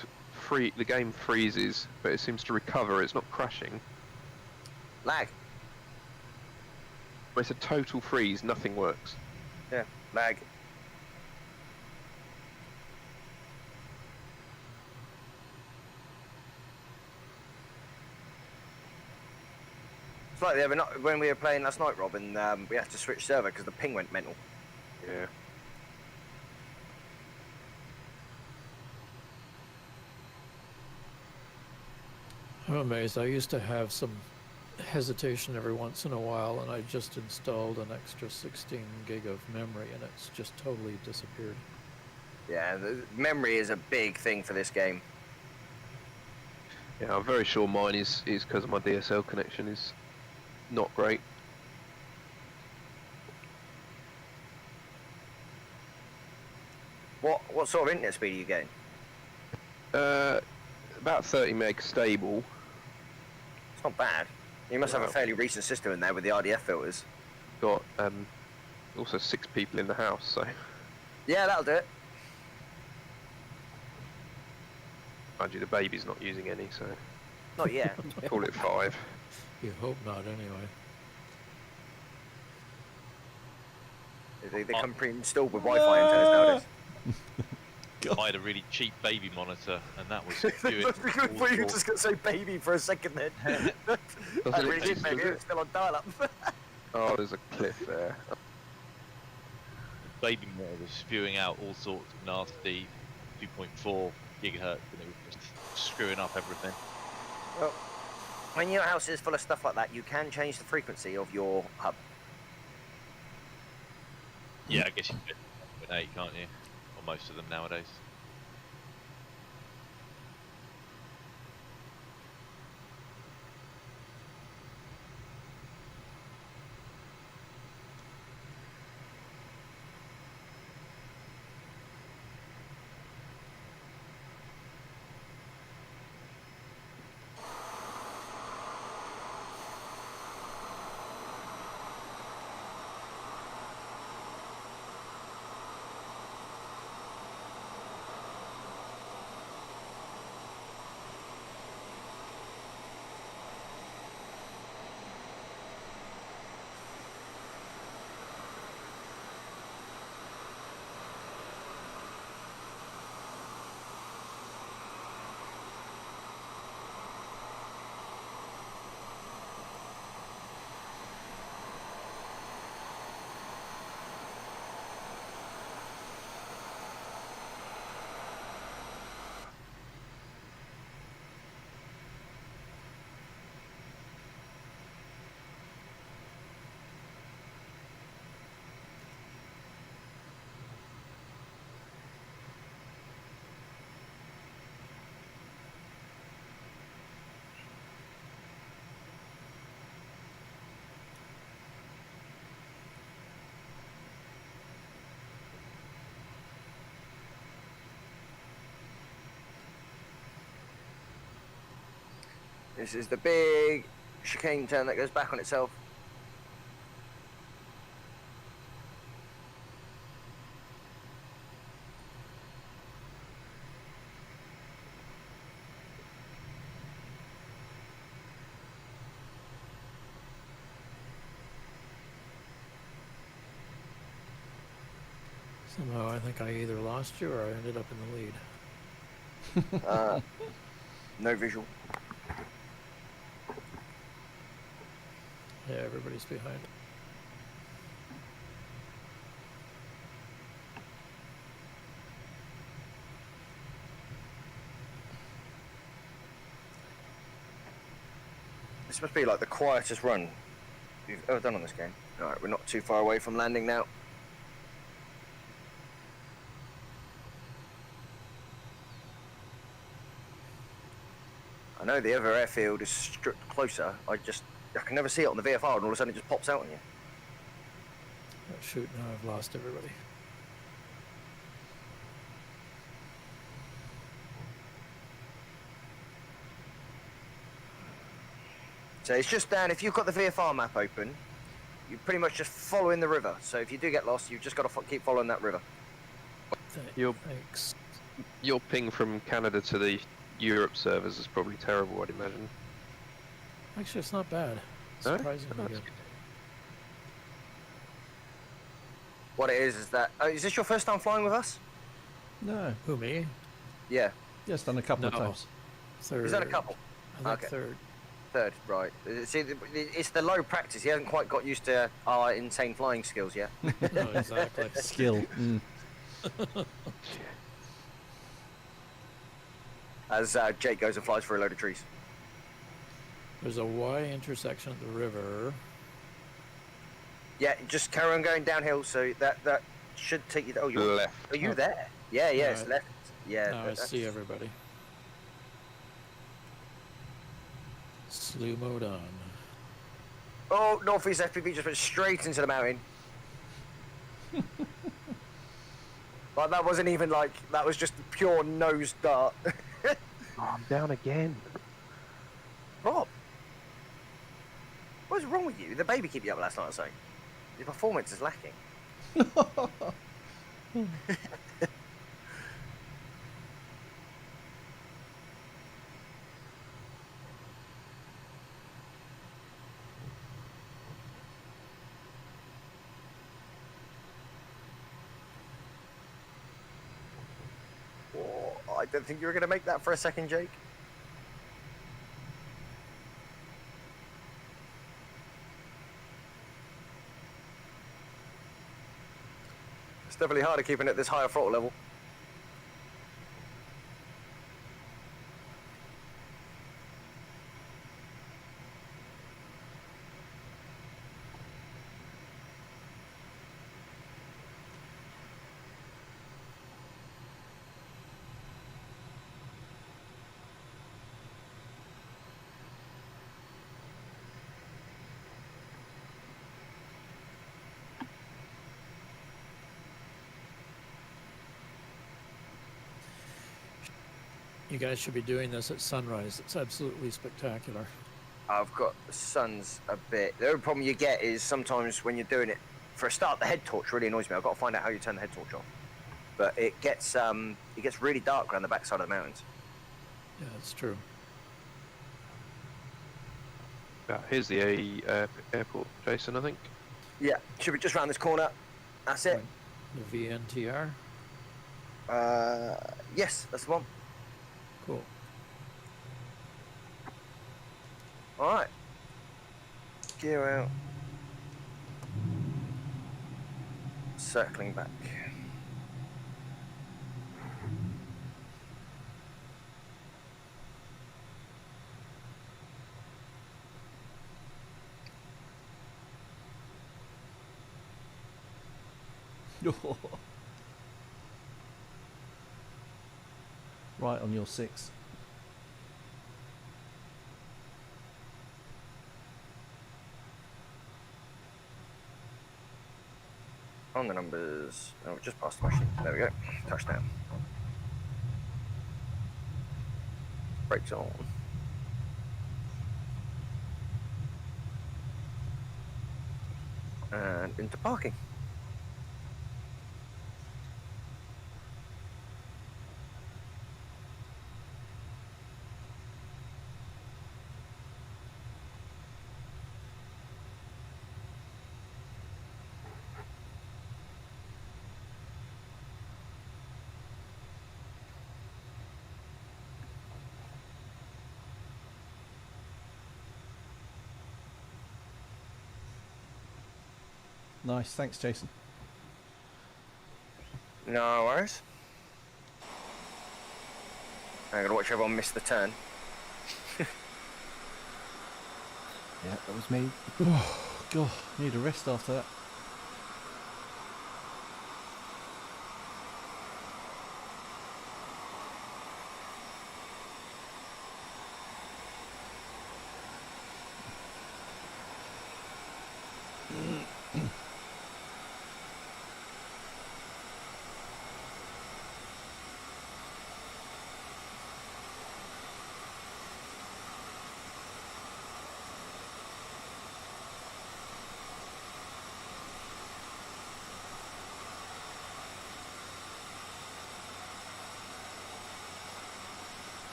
the game freezes, but it seems to recover, it's not crashing. Lag. But it's a total freeze, nothing works. Yeah, lag. It's like the other night when we were playing last night, Rob, and we had to switch server because the ping went mental. Yeah. I'm amazed. I used to have some hesitation every once in a while, and I just installed an extra 16 gig of memory, and it's just totally disappeared. Yeah, the memory is a big thing for this game. Yeah, I'm very sure mine is because of my DSL connection is not great. What sort of internet speed are you getting? About 30 meg stable. It's not bad. You must have a fairly recent system in there with the RDF filters. Got also 6 people in the house, so Yeah, that'll do it. mind you, the baby's not using any, so Not yet. call it 5. You hope not, anyway. They come pre-installed with Wi-Fi antennas nowadays. I had a really cheap baby monitor, and that was I doing thought you were just going to say baby for a second then. I Doesn't really it did, taste, baby. does It it? was still on dial-up. Oh, there's a cliff there. baby monitor was spewing out all sorts of nasty 2.4 gigahertz and it was just screwing up everything. Well, when your house is full of stuff like that, you can change the frequency of your hub. Yeah, I guess you can with 8, can't you? Or most of them nowadays. This is the big chicane turn that goes back on itself. Somehow I think I either lost you or I ended up in the lead. No visual. Yeah, everybody's behind. This must be like the quietest run you've ever done on this game. Alright, we're not too far away from landing now. I know the other airfield is stripped closer. I can never see it on the VFR and all of a sudden it just pops out on you. Oh, shoot, now I've lost everybody. So it's just down, if you've got the VFR map open, you're pretty much just following the river. So if you do get lost, you've just got to keep following that river. Thanks. Your ping from Canada to the Europe servers is probably terrible, I'd imagine. Actually, it's not bad. No? Surprisingly Oh, good. that's What it is that... Oh, is this your first time flying with us? No. Who, me? Yeah. Yes, done a couple of No. times. Third. Is that a couple? I think Okay. third. Third, right. See, it's the low practice. He hasn't quite got used to our insane flying skills yet. No, exactly. Skill. Mm. As Jake goes and flies through a load of trees. There's a Y intersection at the river. Yeah, just carry on going downhill, so that should take you... Oh, you're... left. Are you there? Yeah, it's Right. left. Yeah. Now I see everybody. Slew mode on. Oh, northeast FPV just went straight into the mountain. Like, that wasn't even like... That was just pure nose dart. Oh, I'm down again. Rob, what's wrong with you? The baby kept you up last night or something? Your performance is lacking. Oh, I don't think you were going to make that for a second, Jake. It's definitely harder keeping at this higher throttle level. You guys should be doing this at sunrise. It's absolutely spectacular. I've got the sun's a bit. The only problem you get is sometimes when you're doing it, for a start, the head torch really annoys me. I've got to find out how you turn the head torch off. But it gets really dark around the backside of the mountains. Yeah, that's true. Here's the airport, Jason, I think. Yeah, should be just round this corner. That's it. The VNTR. Yes, that's the one. Cool. All right. Gear out. Circling back. Right on your 6. On the numbers. Oh, just past the machine. There we go. Touchdown. Brakes on. And into parking. Nice, thanks, Jason. No worries. I'm gonna watch everyone miss the turn. Yeah, that was me. God, need a rest after that.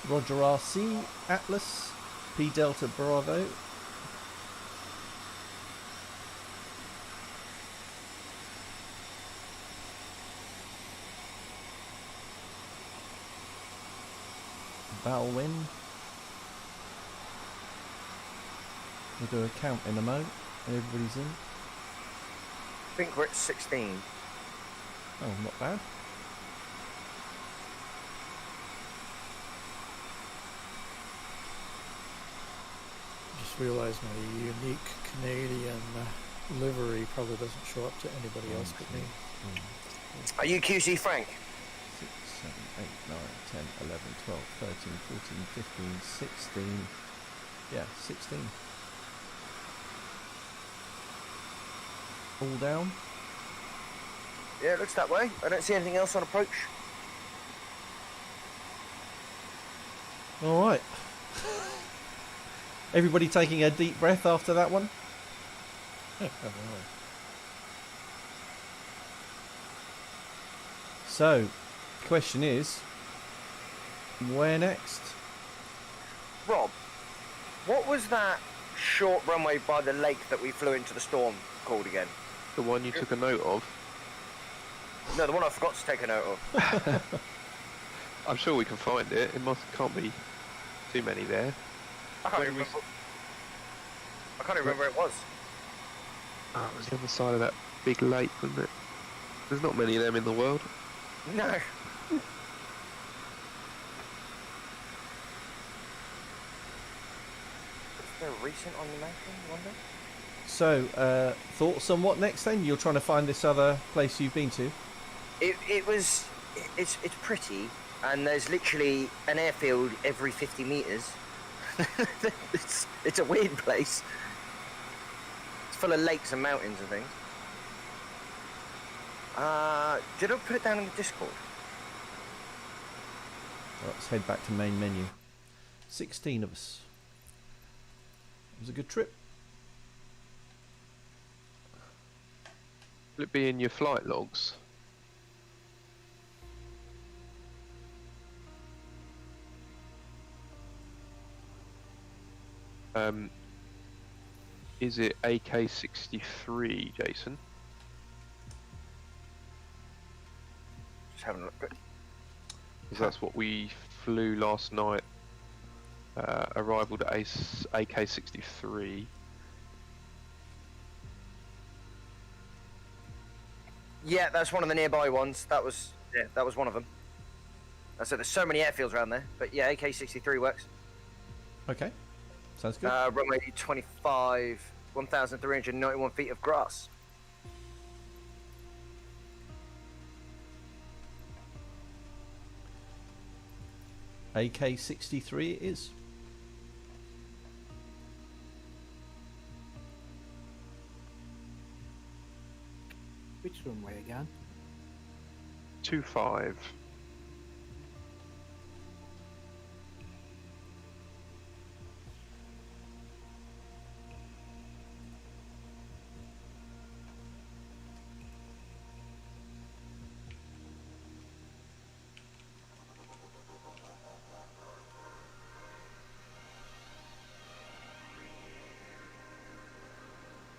Roger RC, Atlas, P Delta Bravo. Balwin. We'll do a count in a moment. Everybody's in. I think we're at 16. Oh, not bad. Just realised my unique Canadian livery probably doesn't show up to anybody else but me. Are you QC Frank? 6, 7, 8, 9, 10, 11, 12, 13, 14, 15, 16. Yeah, 16. All down. Yeah, it looks that way. I don't see anything else on approach. All right. Everybody taking a deep breath after that one. So, question is, where next? Rob, what was that short runway by the lake that we flew into the storm called again? The one you took a note of. No, the one I forgot to take a note of. I'm sure we can find it. Can't be too many there. I can't even remember where it was. Oh, it was the other side of that big lake, wasn't it? There's not many of them in the world. No. Is there recent on the mountain, I wonder? So, thoughts on what next then? You're trying to find this other place you've been to? It's pretty, and there's literally an airfield every 50 metres. It's a weird place. It's full of lakes and mountains and things. Did I put it down in the Discord? Let's head back to main menu. 16 of us. It was a good trip. Will it be in your flight logs? Is it AK-63, Jason? Just having a look. Because that's what we flew last night. Arrival to AK-63. Yeah, that's one of the nearby ones. That was one of them. I said there's so many airfields around there, but yeah, AK-63 works. Okay. Sounds good. Runway 25, 1,391 feet of grass. AK-63 it is. Which runway again? 25.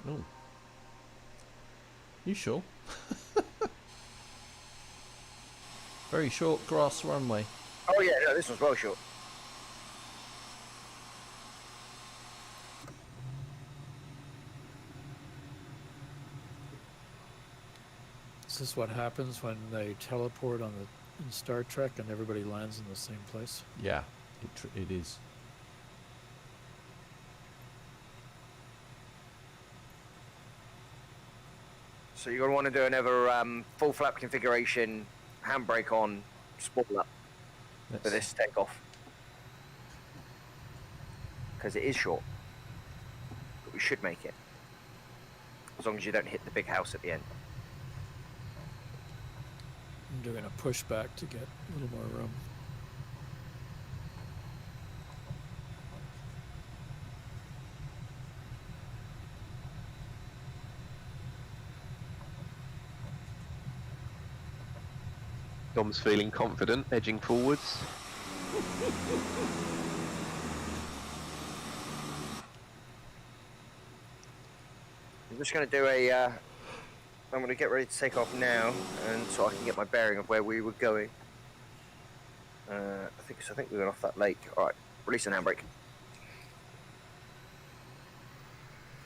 Oh. You sure? Very short grass runway. Oh yeah, no, this one's well short. Is this what happens when they teleport on in Star Trek and everybody lands in the same place? Yeah, it is. So you're going to want to do another full flap configuration, handbrake on, sport up for this takeoff. Because it is short. But we should make it. As long as you don't hit the big house at the end. I'm doing a pushback to get a little more room. Dom's feeling confident, edging forwards. I'm just going to do I'm going to get ready to take off now, and so I can get my bearing of where we were going. I think we went off that lake. All right, release an handbrake.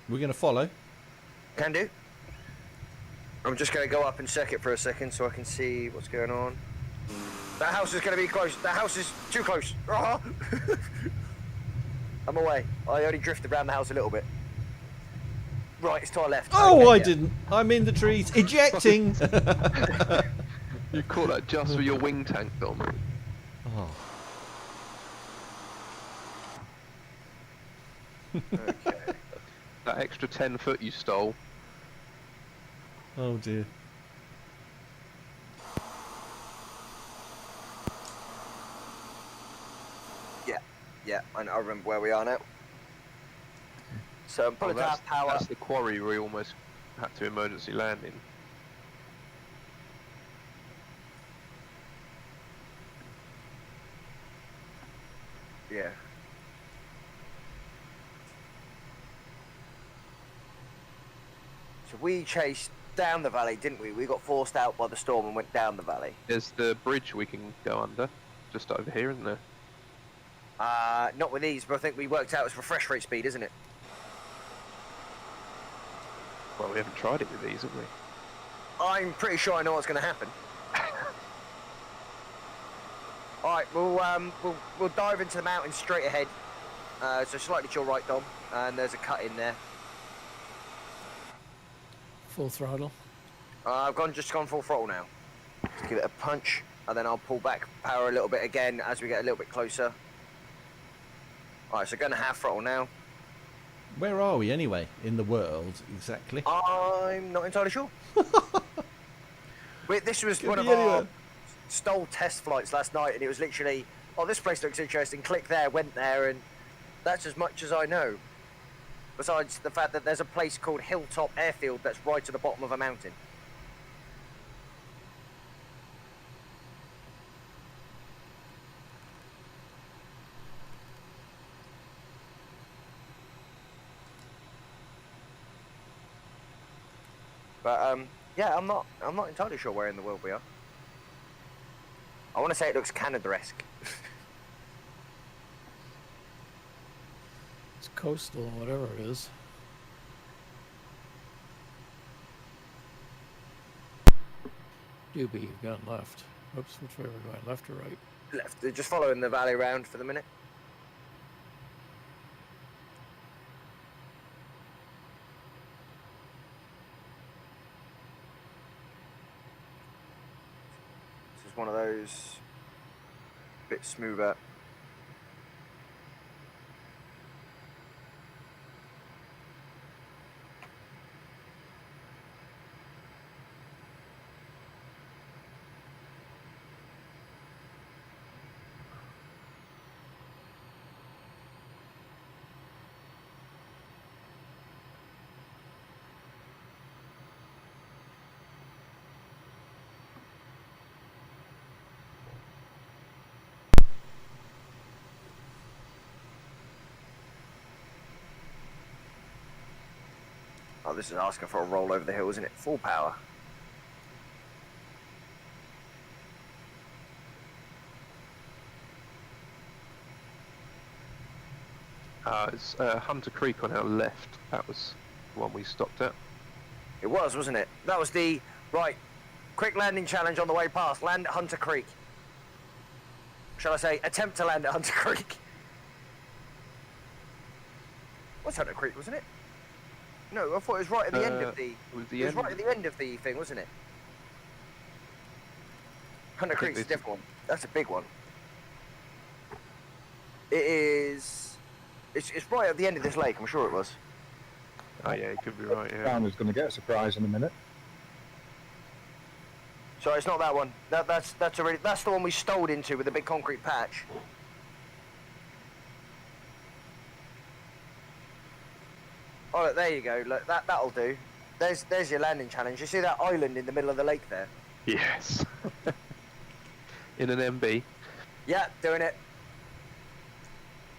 We're going to follow. Can do. I'm just going to go up and circuit for a second so I can see what's going on. That house is going to be close. That house is too close. I'm away. I only drifted around the house a little bit. Right, it's to our left. Oh, Okay, I yeah. didn't. I'm in the trees. Ejecting. You caught that just with your wing tank, Dom. Oh. Okay. That extra 10 foot you stole. Oh dear. Yeah, I remember where we are now. So pull it to half power. That's the quarry we almost had to emergency land in. Yeah. So we chased down the valley, didn't we? We got forced out by the storm and went down the valley. There's the bridge we can go under, just over here, isn't there? Not with these, but I think we worked out it's refresh rate speed, isn't it? Well, we haven't tried it with these, have we? I'm pretty sure I know what's going to happen. All right, we'll dive into the mountain straight ahead. So slightly to your right, Dom, and there's a cut in there. Full throttle. I've just gone full throttle now. Just give it a punch, and then I'll pull back power a little bit again as we get a little bit closer. Alright, so going to half throttle now. Where are we anyway in the world exactly? I'm not entirely sure. This was Could one be of our anywhere. Stol test flights last night, and it was literally, oh, this place looks interesting. Click there, went there, and that's as much as I know. Besides the fact that there's a place called Hilltop Airfield that's right at the bottom of a mountain. But yeah, I'm not entirely sure where in the world we are. I want to say it looks Canada-esque. It's coastal, whatever it is. Doobie, you've gone left. Oops, which way are we going? Left or right? Left, just following the valley round for the minute. This is one of those bit smoother. Oh, this is asking for a roll over the hill, isn't it? Full power. It's Hunter Creek on our left. That was the one we stopped at. It was, wasn't it? That was the right. Quick landing challenge on the way past. Land at Hunter Creek. Shall I say, attempt to land at Hunter Creek? What's Hunter Creek, wasn't it? No, I thought it was right at the end of the. It was right at the end of the thing, wasn't it? Hunter think Creek's a this- different one. That's a big one. It is. It's right at the end of this lake. I'm sure it was. Oh yeah, you could be right. Yeah. Brown is going to get a surprise in a minute. Sorry, it's not that one. That's the one we stole into with the big concrete patch. Oh, look, there you go. Look, that'll do. There's your landing challenge. You see that island in the middle of the lake there? Yes. In an MB. Yeah, doing it.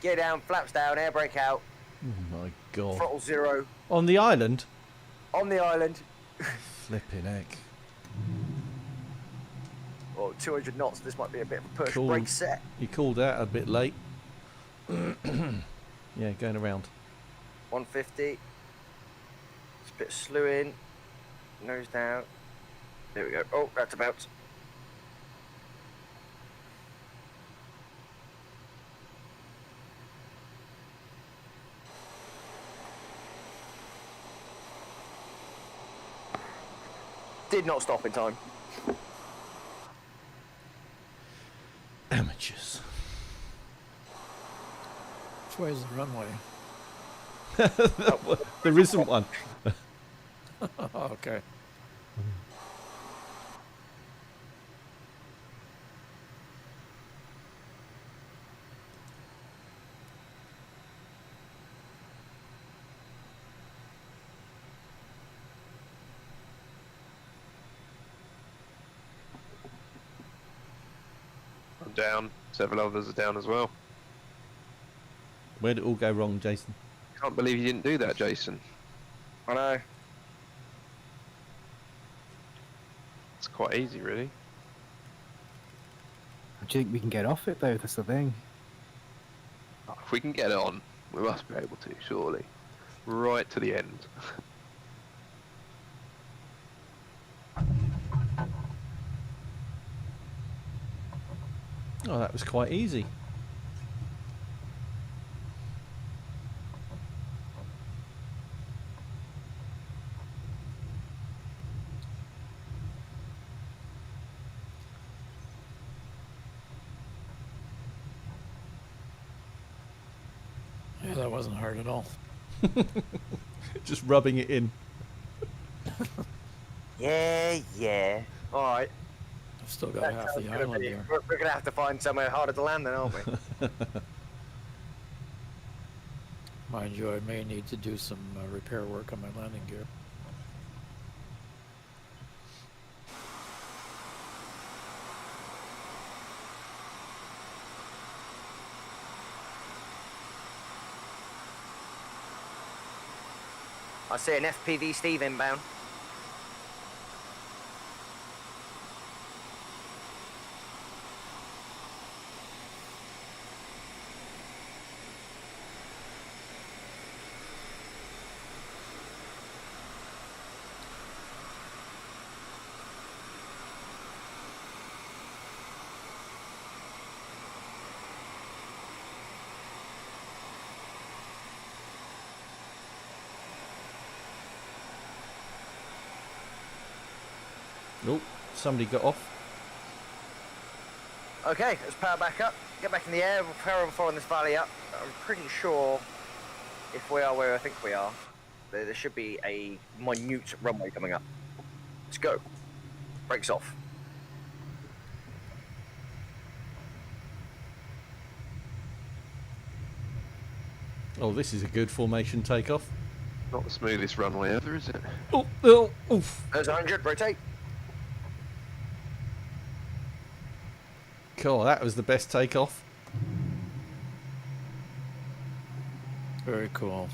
Gear down, flaps down, air brake out, Oh my god. throttle zero. On the island? On the island. Flipping heck. Oh, 200 knots. This might be a bit of a push. Cool. Brake set. You called out a bit late. Yeah, going around. 150. It's a bit of slewing. Nose down. There we go. Oh, that's about. Did not stop in time. Amateurs. Which way is the runway? There isn't one. Okay. I'm down. Several others are down as well. Where did it all go wrong, Jason? Can't believe you didn't do that, Jason. I know. It's quite easy, really. Do you think we can get off it though? That's the thing. If we can get it on, we must be able to, surely. Right to the end. Oh, that was quite easy. that wasn't hard at all. Just rubbing it in. Yeah. All right. I've still got That half sounds the gonna island be- here. We're gonna have to find somewhere harder to land then, aren't we? Mind you, I may need to do some repair work on my landing gear. I see an FPV Steve inbound. Nope, somebody got off. Okay, let's power back up. Get back in the air. We'll power on following this valley up. I'm pretty sure if we are where I think we are, there should be a minute runway coming up. Let's go. Brakes off. Oh, this is a good formation takeoff. Not the smoothest runway ever, is it? Oh, oh, oof. There's 100. Rotate. Cool, that was the best takeoff. Very cool.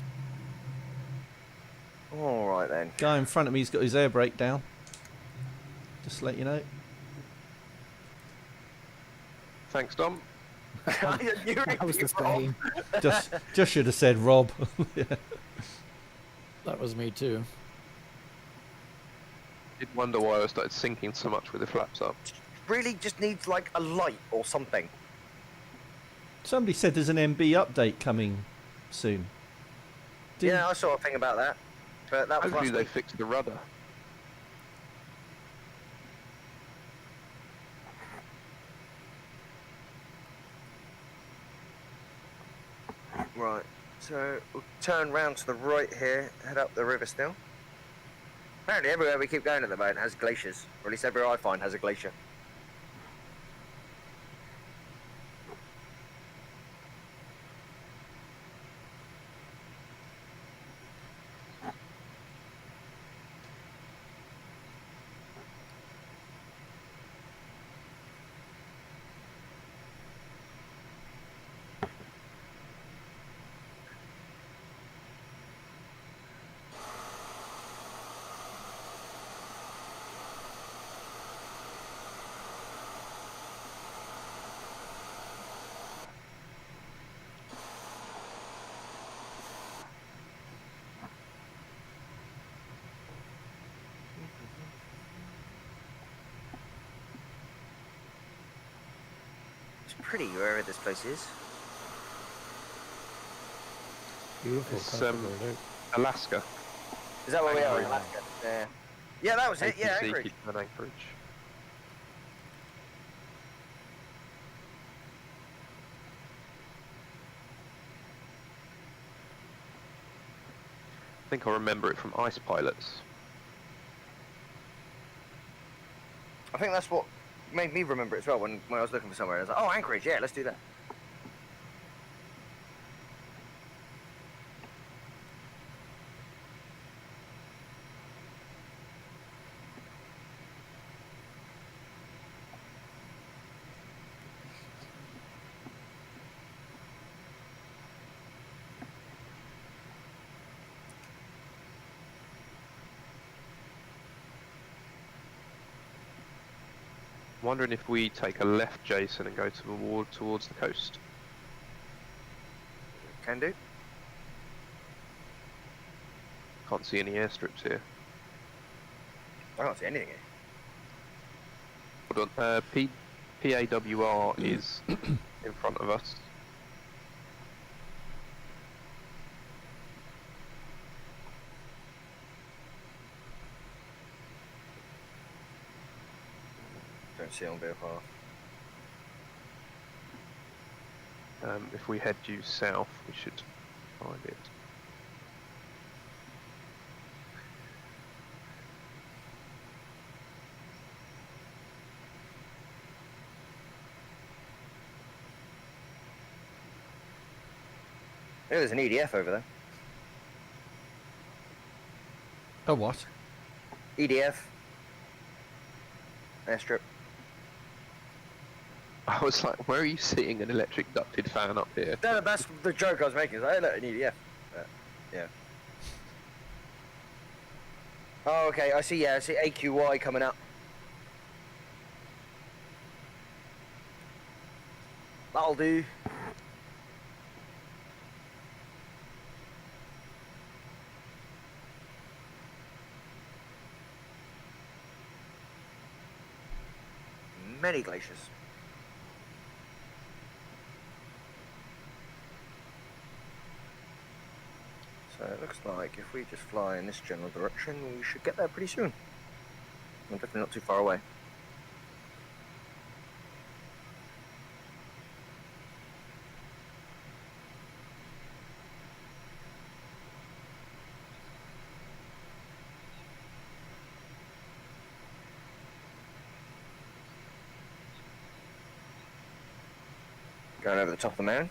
All right then. Guy in front of me's got his air brake down. Just to let you know. Thanks, Dom. That was the same. Just should have said Rob. Yeah. That was me too. Did wonder why I started sinking so much with the flaps up. Really just needs like a light or something. Somebody said there's an MB update coming soon. Yeah, I saw a thing about that. But that was Hopefully last they week. fixed the rudder. Right. So we'll turn round to the right here, head up the river still. Apparently everywhere we keep going at the moment has glaciers. Or at least everywhere I find has a glacier. It's pretty wherever this place is. Beautiful. It's, comfortable day. Alaska. Is that where we are? Anchorage. Alaska. Yeah. Yeah, that was it. Yeah, APC Anchorage. keeps an Anchorage. I think I remember it from Ice Pilots. I think that's what made me remember it as well when I was looking for somewhere. I was like, oh, Anchorage, yeah, let's do that. Wondering if we take a left, Jason, and go towards the coast. Can do. Can't see any airstrips here. I can't see anything here. Hold on. PAWR is in front of us. Don't see it on vehicle. If we head due south, we should Find it. There's an EDF over there. Oh, what? EDF. Airstrip. I was like, where are you seeing an electric ducted fan up here? No, that's the joke I was making. Is I look an EDF. Yeah. Oh, okay. I see. Yeah, I see AQY coming up. That'll do. Many glaciers. So it looks like if we just fly in this general direction, we should get there pretty soon. We're definitely not too far away. Going over the top of the mountain.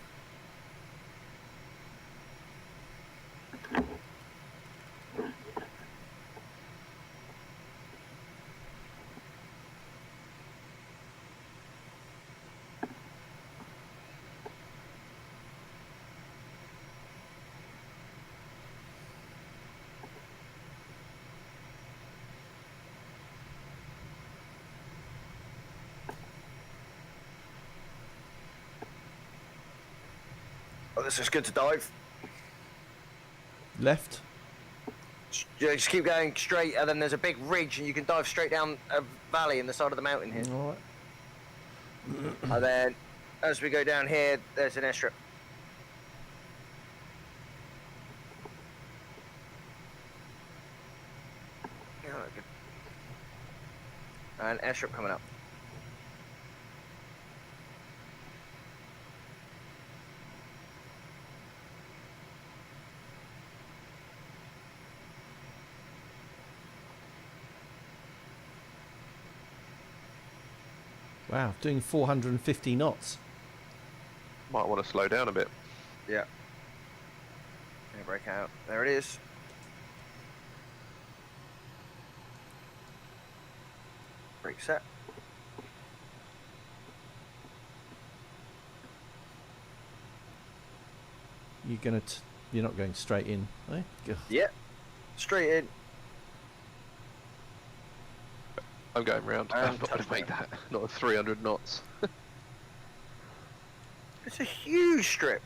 Oh, this is good to dive. Left? Yeah, just keep going straight, and then there's a big ridge, and you can dive straight down a valley in the side of the mountain here. All right. And then, as we go down here, there's an airstrip. Yeah, good. And airstrip coming up. Wow, doing 450 knots. Might want to slow down a bit. Yeah. Gonna break out. There it is. Brake set. You're not going straight in, eh? Ugh. Yeah. Straight in. I'm going round. And I'm not going to make that. Not at 300 knots. It's a huge strip.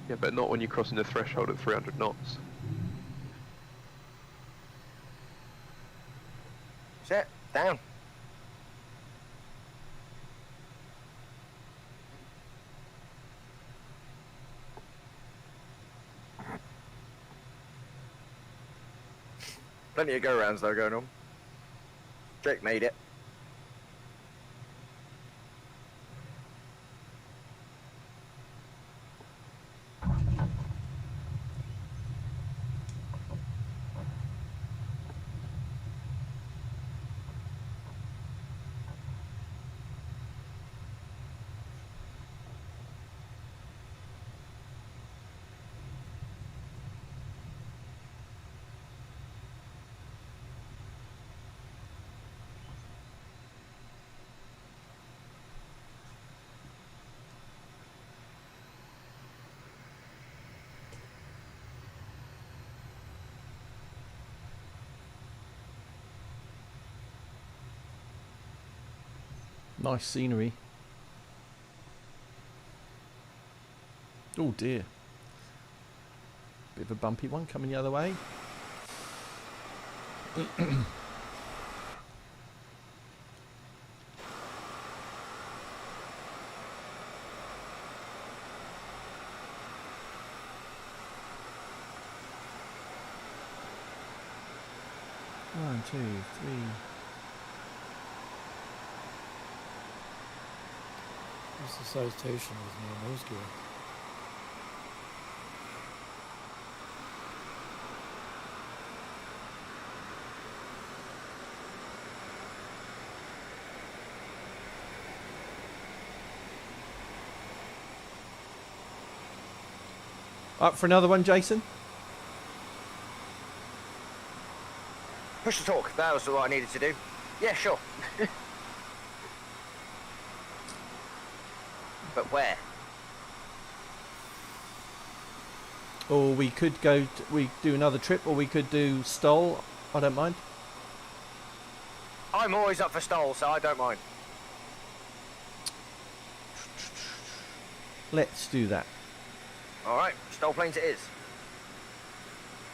Yeah, but not when you're crossing the threshold at 300 knots. Set. Down. Plenty of go-rounds though going on. Jake made it. Nice scenery. Oh dear. Bit of a bumpy one coming the other way. One, two, three. What's the citation with no nose gear? Up for another one, Jason? Push to talk. That was what I needed to do. Yeah, sure. But where? Or we could go. We do another trip, or we could do Stol. I don't mind. I'm always up for Stol, so I don't mind. Let's do that. All right, Stol planes it is.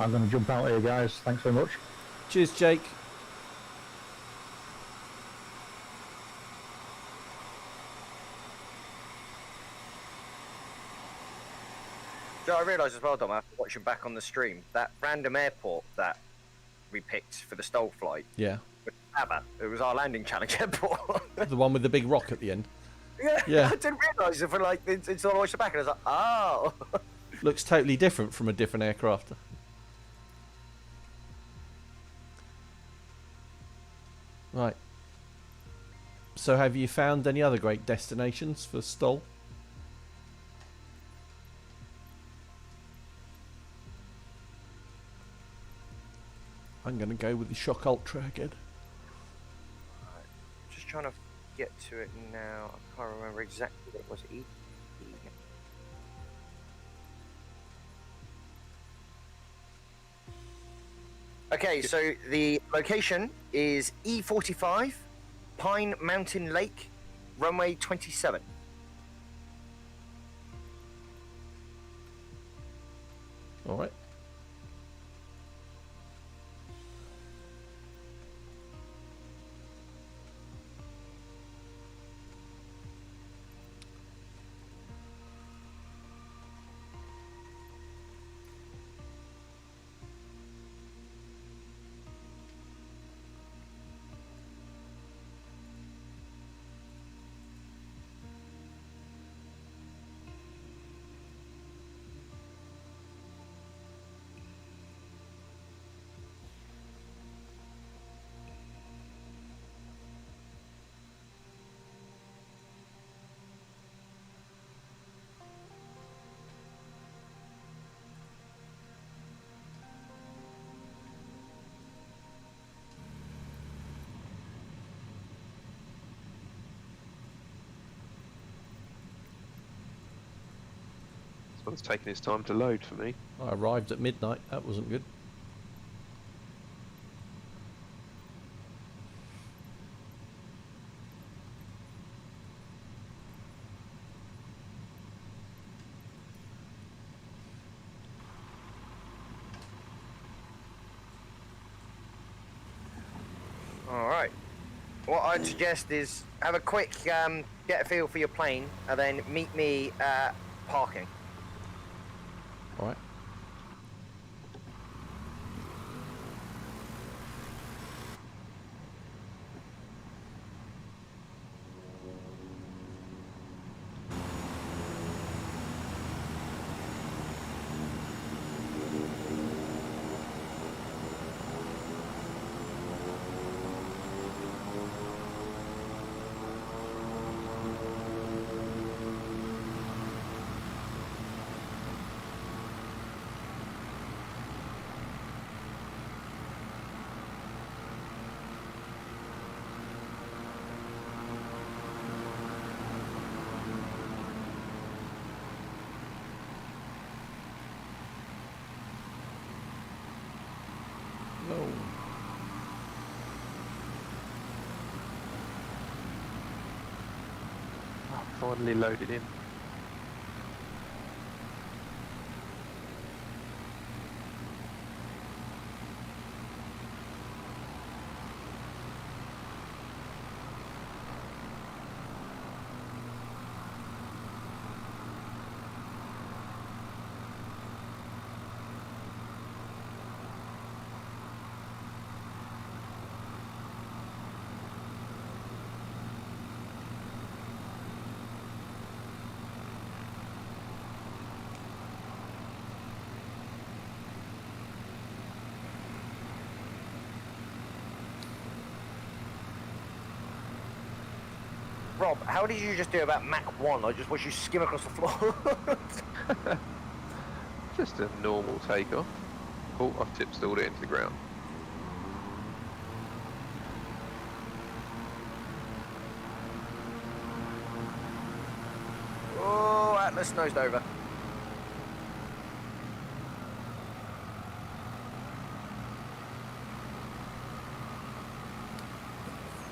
I'm going to jump out here, guys. Thanks very much. Cheers, Jake. So I realised as well, Dom, after watching back on the stream, that random airport that we picked for the Stol flight Yeah. was Abba. It was our landing challenge airport. The one with the big rock at the end. Yeah, Yeah. I didn't realise it for like until I watched it back, and I was like, oh. Looks totally different from a different aircraft. Right. So have you found any other great destinations for Stol? I'm going to go with the Shock Ultra again. Just trying to get to it now. I can't remember exactly what it was. Okay, so the location is E45, Pine Mountain Lake, runway 27. All right. This one's taking its time to load for me. I arrived at midnight. That wasn't good. All right. What I'd suggest is have a quick get a feel for your plane, and then meet me at parking. All right. No. Oh, finally loaded in. Rob, how did you just do about Mach 1? I just watched you skim across the floor. Just a normal takeoff. Oh, I've tip-stalled it into the ground. Oh, Atlas nosed over.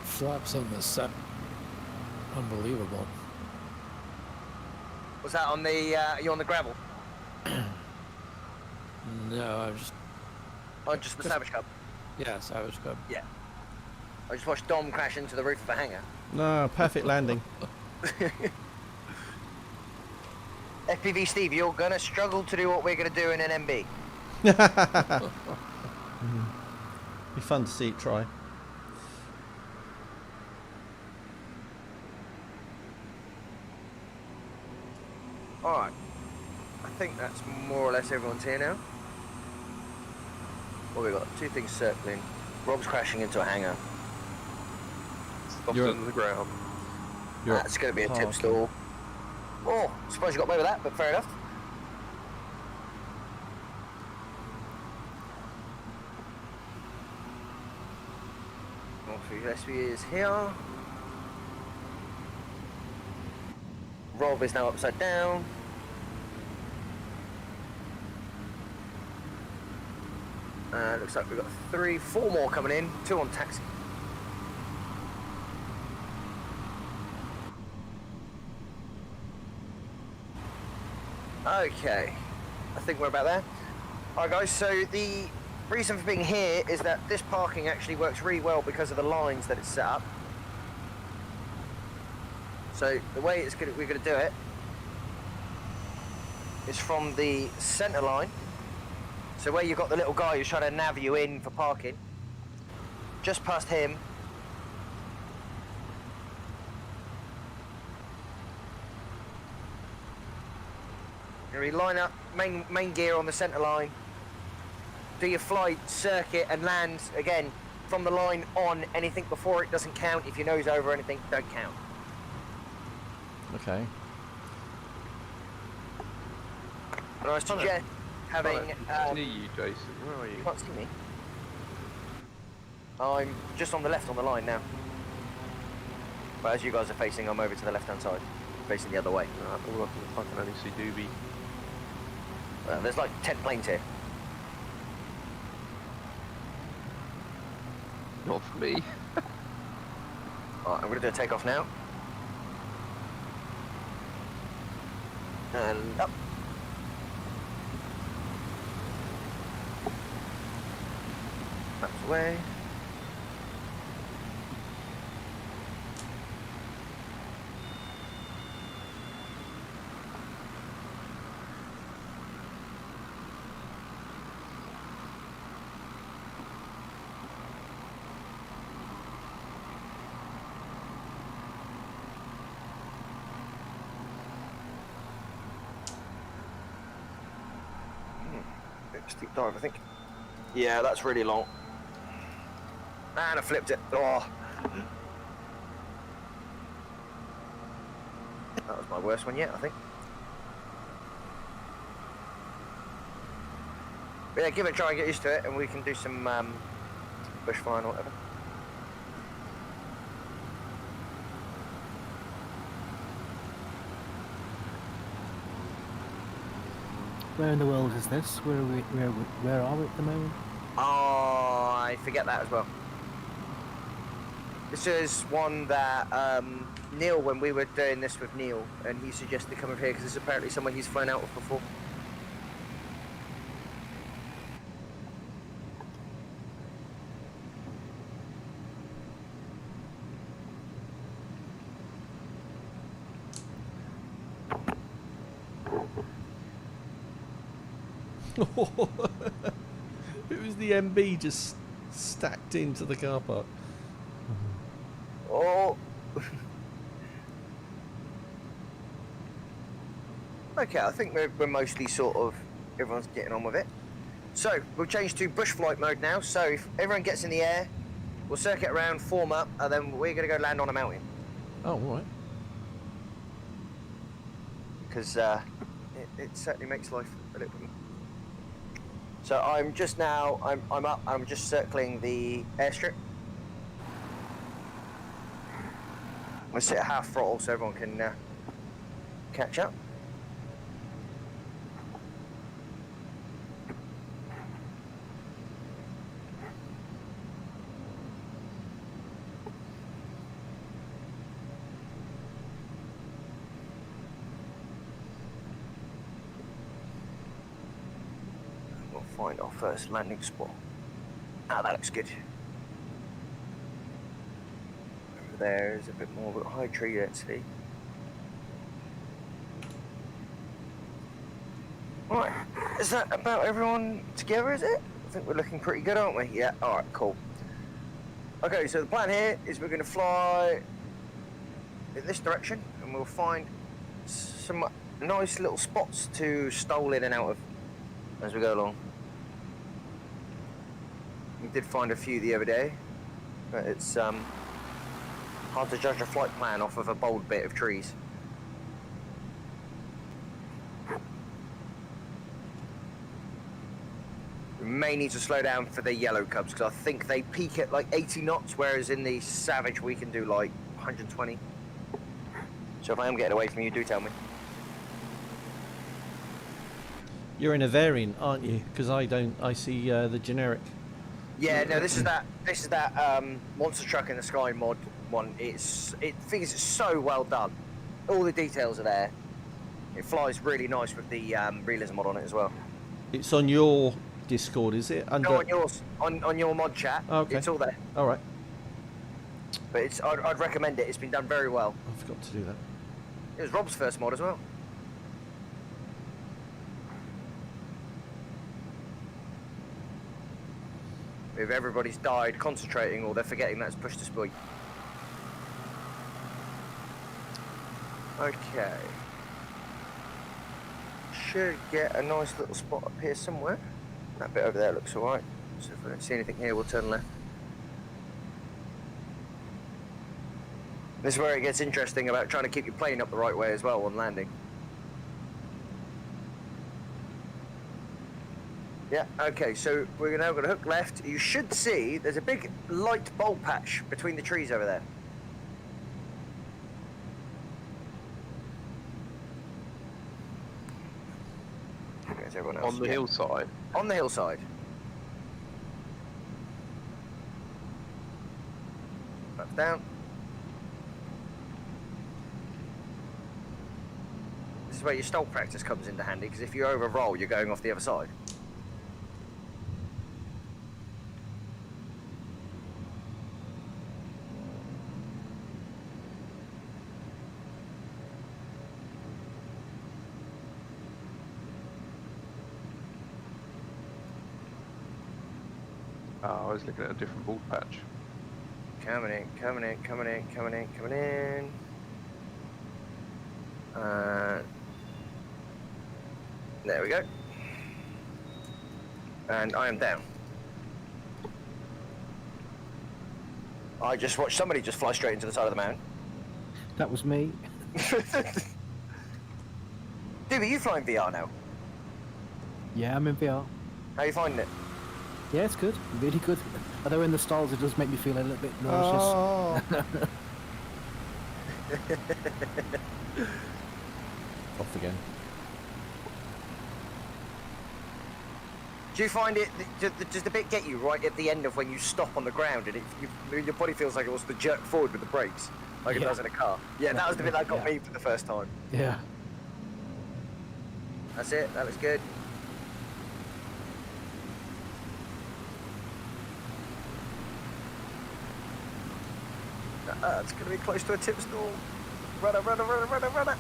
Flaps on the set. Unbelievable. Was that on the, you on the gravel? No, I just On just the Savage Cub? yeah, Savage Cub. Yeah. I just watched Dom crash into the roof of a hangar. No, perfect landing. FPV Steve, you're gonna struggle to do what we're gonna do in an MB. Be fun to see it try. Alright. I think that's more or less everyone's here now. Well, we've got two things circling. Rob's crashing into a hangar. Stuff's You're- under the ground. You're That's going to be a tip parking. stall. Oh, surprised you got away with that, but fair enough. SV is here. Rob is now upside down. Looks like we've got 4 more coming in, 2 on taxi. Okay, I think we're about there. Alright guys, so the reason for being here is that this parking actually works really well because of the lines that it's set up. So the way we're going to do it is from the centre line. So where you've got the little guy who's trying to nav you in for parking, just past him. You line up, main gear on the centre line, do your flight, circuit and land again from the line on. Anything before it doesn't count. If you nose over anything, don't count. Okay. And I suggest having... Near you, Jason. Where are you you? can't see me. I'm just on the left on the line now. But as you guys are facing, I'm over to the left-hand side, facing the other way. All I can only see Doobie. There's like 10 planes here. Not for me. Alright, I'm going to do a takeoff now. And up. Maps away. Steep dive, I think. Yeah, that's really long. And I flipped it. Oh. That was my worst one yet, I think. But yeah, give it a try and get used to it, and we can do some bush flying or whatever. Where in the world is this? Where are we at the moment? Oh, I forget that as well. This is one that Neil, when we were doing this with Neil, and he suggested come over here because it's apparently someone he's flown out with before. It was the MB just stacked into the car park. Oh. Okay, I think we're mostly sort of, everyone's getting on with it. So, we'll change to bush flight mode now. So, if everyone gets in the air, we'll circuit around, form up, and then we're going to go land on a mountain. Oh, all right. Because it certainly makes life a little bit So I'm just now, I'm up, I'm just circling the airstrip. We'll sit at half throttle so everyone can catch up. We'll find our first landing spot. Ah, that looks good. Over there is a bit more of a high tree density. Right, is that about everyone together, is it? I think we're looking pretty good, aren't we? Yeah, alright, cool. Okay, so the plan here is we're going to fly in this direction and we'll find some nice little spots to stole in and out of as we go along. We did find a few the other day, but it's hard to judge a flight plan off of a bold bit of trees. We may need to slow down for the yellow cubs because I think they peak at like 80 knots, whereas in the Savage we can do like 120. So if I am getting away from you, do tell me. You're in a variant, aren't you? Because I don't. I see the generic. Yeah, no, this is that monster truck in the sky mod one. It figures it's so well done. All the details are there. It flies really nice with the realism mod on it as well. It's on your Discord, is it? Under... No, on yours, on your mod chat. Okay. It's all there. All right. But I'd recommend it. It's been done very well. I forgot to do that. It was Rob's first mod as well. If everybody's died concentrating or they're forgetting that's push to speed. Okay. Should get a nice little spot up here somewhere. That bit over there looks alright. So if we don't see anything here, we'll turn left. This is where it gets interesting about trying to keep your plane up the right way as well on landing. Yeah, okay, so we're now going to hook left. You should see there's a big light bulb patch between the trees over there. There's everyone else. On the hillside. On the hillside. Back down. This is where your stall practice comes into handy, because if you over-roll, you're going off the other side. Oh, I was looking at a different ball patch. Coming in, coming in, coming in, coming in, coming in. There we go. And I am down. I just watched somebody just fly straight into the side of the mountain. That was me. Dude, are you flying VR now? Yeah, I'm in VR. How are you finding it? Yeah, it's good. Really good. Although in the stalls it does make me feel a little bit nauseous. Oh. Off again. Do you find it, does the bit get you right at the end of when you stop on the ground and your body feels like it wants to jerk forward with the brakes, like it does in a car? Yeah, that was the bit that got me for the first time. Yeah. That's it, that was good. It's going to be close to a tip stall. Run it, run it, run it, run it, run it.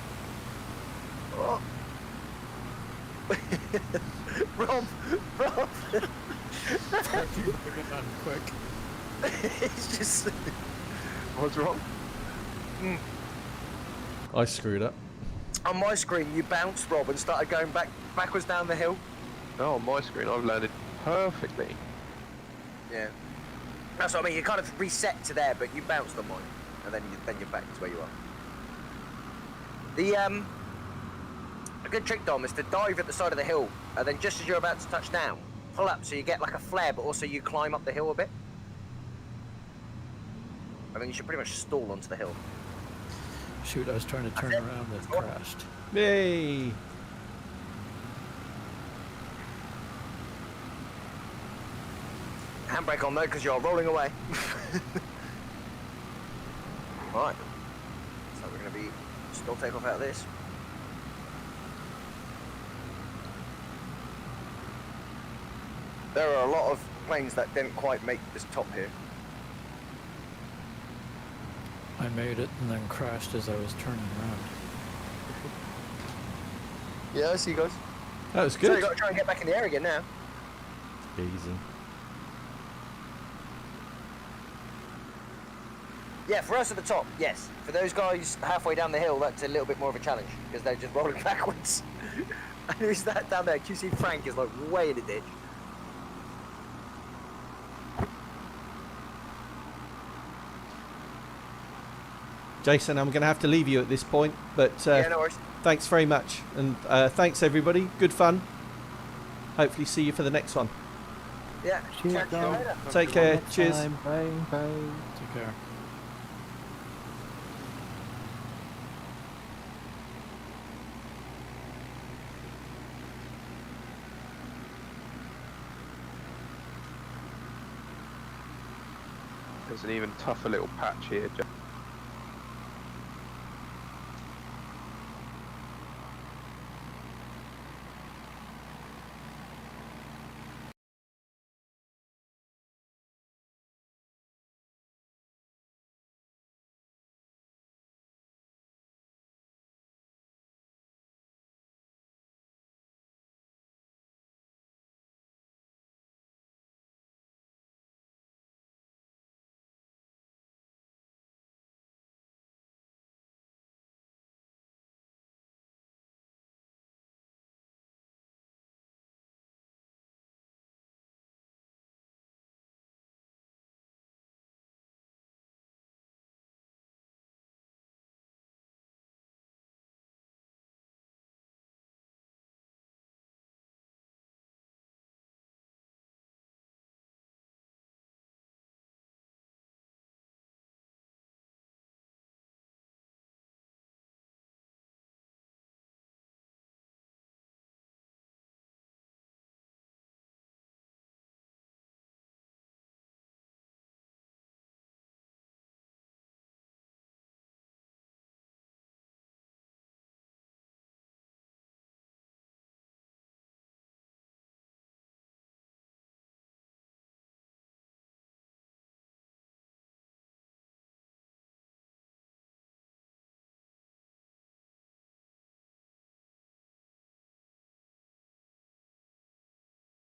Oh. Rob! Quick. It's just... What's wrong? I screwed up. On my screen, you bounced, Rob, and started going backwards down the hill. No, on my screen I've landed perfectly. Yeah. That's what I mean, you kind of reset to there, but you bounced on mine. And then you're back to where you are. A good trick, Dom, is to dive at the side of the hill, and then just as you're about to touch down, pull up so you get like a flare, but also you climb up the hill a bit. I mean, you should pretty much stall onto the hill. Shoot, I was trying to turn around and crashed. Yay! Handbrake on though, because you're rolling away. Right. So we're going to be still take off out of this. There are a lot of planes that didn't quite make this top here. I made it and then crashed as I was turning around. Yeah, I see you guys. That was So good. you got to try and get back in the air again now. Easy. Yeah, for us at the top, yes. For those guys halfway down the hill, that's a little bit more of a challenge because they're just rolling backwards. And who's that down there? QC Frank is like way in the ditch. Jason, I'm going to have to leave you at this point, but Yeah, no worries. thanks very much. And thanks, everybody. Good fun. Hopefully see you for the next one. Yeah, Cheers, catch you Dom. later. Take care. Next Cheers. time. Bye. Bye. Take care. There's an even tougher little patch here.